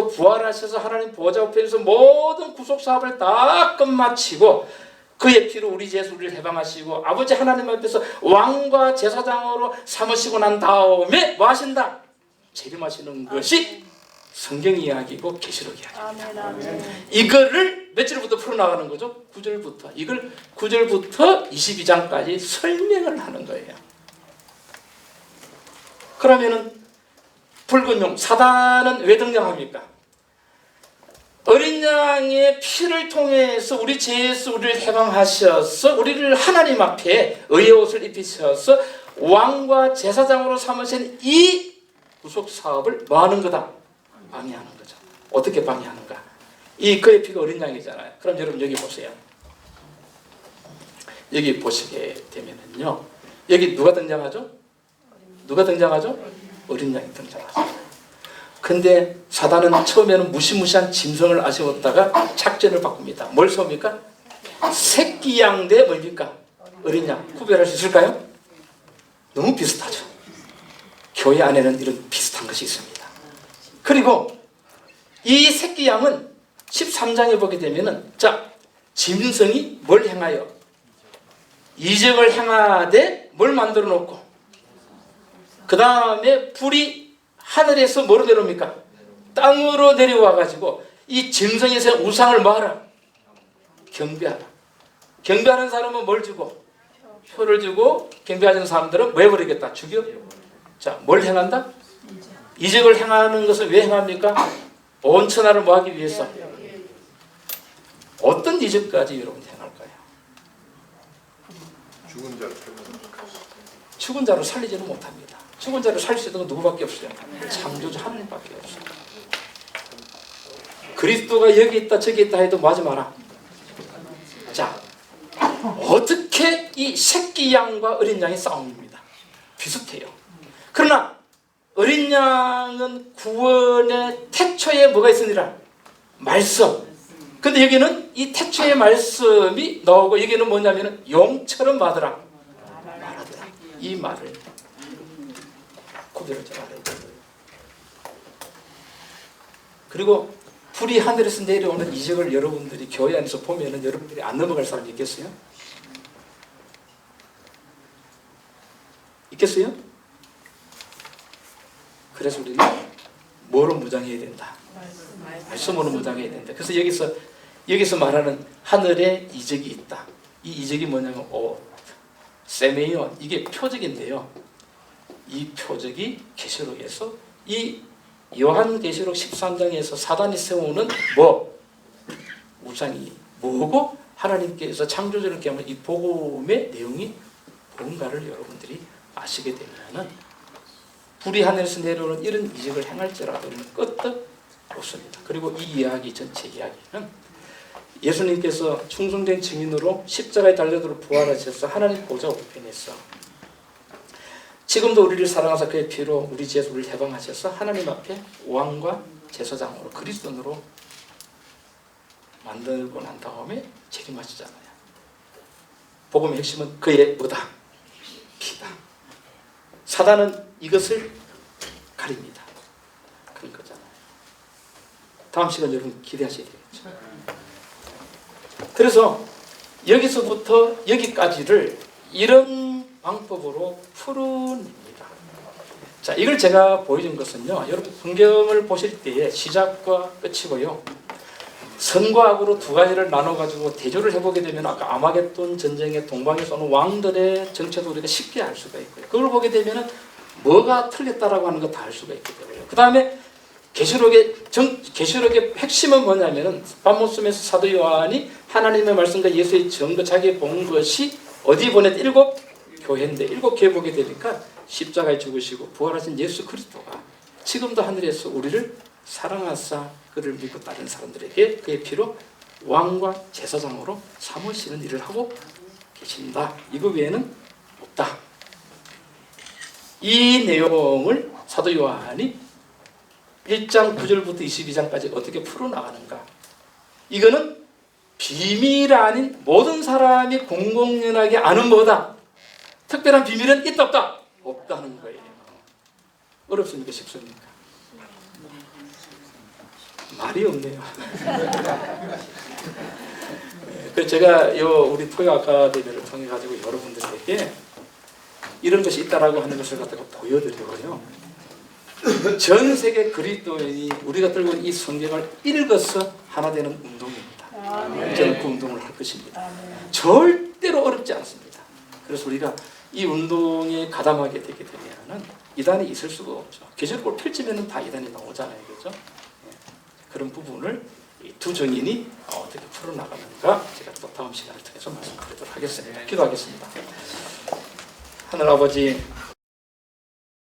부활하셔서 하나님 보좌 우편에서 모든 구속 사업을 다 끝마치고 그의 피로 우리 죄에서 우리를 해방하시고 아버지 하나님 앞에서 왕과 제사장으로 삼으시고 난 다음에 뭐 하신다? 재림하시는 것이 성경 이야기고 계시록 이야기입니다. 이거를 몇 절부터 풀어나가는 거죠? 9절부터. 이걸 9절부터 22장까지 설명을 하는 거예요. 그러면은 붉은 용, 사단은 왜 등장합니까? 어린 양의 피를 통해서 우리 죄에서 우리를 해방하셔서 우리를 하나님 앞에 의의 옷을 입히셔서 왕과 제사장으로 삼으신 이 구속 사업을 뭐 하는 거다? 방해하는 거죠. 어떻게 방해하는가? 이 그의 피가 어린 양이잖아요. 그럼 여러분 여기 보세요. 여기 보시게 되면은요, 여기 누가 등장하죠? 누가 등장하죠? 어린 양이 등장하죠. 근데 사단은 처음에는 무시무시한 짐승을 아쉬웠다가 작전을 바꿉니다. 뭘 섭니까? 새끼 양 대 뭡니까? 어린 양. 구별할 수 있을까요? 너무 비슷하죠. 교회 안에는 이런 비슷한 것이 있습니다. 그리고 이 새끼 양은 13장에 보게 되면은, 자, 짐승이 뭘 행하여? 이적을 행하되 뭘 만들어 놓고, 그 다음에 불이 하늘에서 뭐로 내려옵니까? 땅으로 내려와 가지고 이 짐승에서 우상을 뭐하라? 경배하라. 경배하는 사람은 뭘 주고? 표를 주고, 경배하는 사람들은 뭐 해버리겠다? 죽여? 자, 뭘 행한다? 이적을 행하는 것은 왜 행합니까? 온 천하를 뭐 하기 위해서? 어떤 이적까지 여러분 행할까요? 죽은 자를 죽은 자를 살리지는 못합니다. 죽은 자를 살릴 수 있는 건 누구밖에 없어요? 창조주 하나님밖에 없어요. 그리스도가 여기 있다 저기 있다 해도 맞지 마라. 자, 어떻게 이 새끼 양과 어린 양의 싸움입니다. 비슷해요. 그러나 어린 양은 구원의 태초에 뭐가 있으니라? 말씀. 근데 여기는 이 태초의 말씀이 나오고 여기는 뭐냐면 용처럼 말하더라. 이 말을 구별하지 말아야 돼요. 그리고 불이 하늘에서 내려오는 이적을 여러분들이 교회 안에서 보면은 여러분들이 안 넘어갈 사람이 있겠어요? 있겠어요? 그래서 우리는 뭐로 무장해야 된다? 말씀으로 무장해야 된다. 그래서 여기서 말하는 하늘에 이적이 있다. 이 이적이 뭐냐면 세메이온, 이게 표적인데요. 이 표적이 계시록에서 이 요한계시록 13장에서 사단이 세우는 우상이 뭐고 하나님께서 창조주를 깨면 이 복음의 내용이 뭔가를 여러분들이 아시게 되면은 불이 하늘에서 내려오는 이런 이적을 행할지라도 끄떡 없습니다. 그리고 이 이야기 전체 이야기는 예수님께서 충성된 증인으로 십자가에 달려들어 부활하셔서 하나님 보좌 우편에서 지금도 우리를 사랑하사 그의 피로 우리 죄에서 우리를 해방하셔서 하나님 앞에 왕과 제사장으로 그리스도로 만들고 난 다음에 재림하시잖아요. 복음의 핵심은 그의 뭐다? 피다. 사단은 이것을 가립니다. 그런 거잖아요. 다음 시간 여러분 기대하셔야 되겠죠. 그래서 여기서부터 여기까지를 이런 방법으로 풀어냅니다. 자, 이걸 제가 보여준 것은요, 여러분 성경을 보실 때에 시작과 끝이고요, 선과 악으로 두 가지를 나눠가지고 대조를 해보게 되면 아까 아마겟돈 전쟁의 동방에 쏘는 왕들의 정체도 우리가 쉽게 알 수가 있고요. 그걸 보게 되면 뭐가 틀렸다라고 하는 거 다 알 수가 있게 되고요. 그 다음에 계시록의 핵심은 뭐냐면은 반모섬에서 사도 요한이 하나님의 말씀과 예수의 증거 자기 본 것이 어디 보냈? 7 교회인데 7 교회 보게 되니까 십자가에 죽으시고 부활하신 예수 그리스도가 지금도 하늘에서 우리를 사랑하사 그를 믿고 따르는 사람들에게 그의 피로 왕과 제사장으로 삼으시는 일을 하고 계신다. 이거 외에는 없다. 이 내용을 사도 요한이 1장 9절부터 22장까지 어떻게 풀어나가는가. 이거는 비밀 아닌 모든 사람이 공공연하게 아는 뭐다. 특별한 비밀은 있다 없다? 없다는 거예요. 어렵습니까? 쉽습니까? 말이 없네요. 그래서 제가 우리 토요 아카데미를 통해 가지고 여러분들에게 이런 것이 있다라고 하는 것을 갖다가 보여드리고요. 전 세계 그리스도인이 우리가 들고 있는 이 성경을 읽어서 하나 되는 운동입니다. 저는 그 운동을 할 것입니다. 절대로 어렵지 않습니다. 그래서 우리가 이 운동에 가담하게 되게 되면은 이단이 있을 수가 없죠. 계시록을 펼치면은 다 이단이 나오잖아요, 그렇죠? 그런 부분을 이 두 정인이 어떻게 풀어나가는가 제가 또 다음 시간을 통해서 말씀드리도록 하겠습니다. 기도하겠습니다. 하늘 아버지.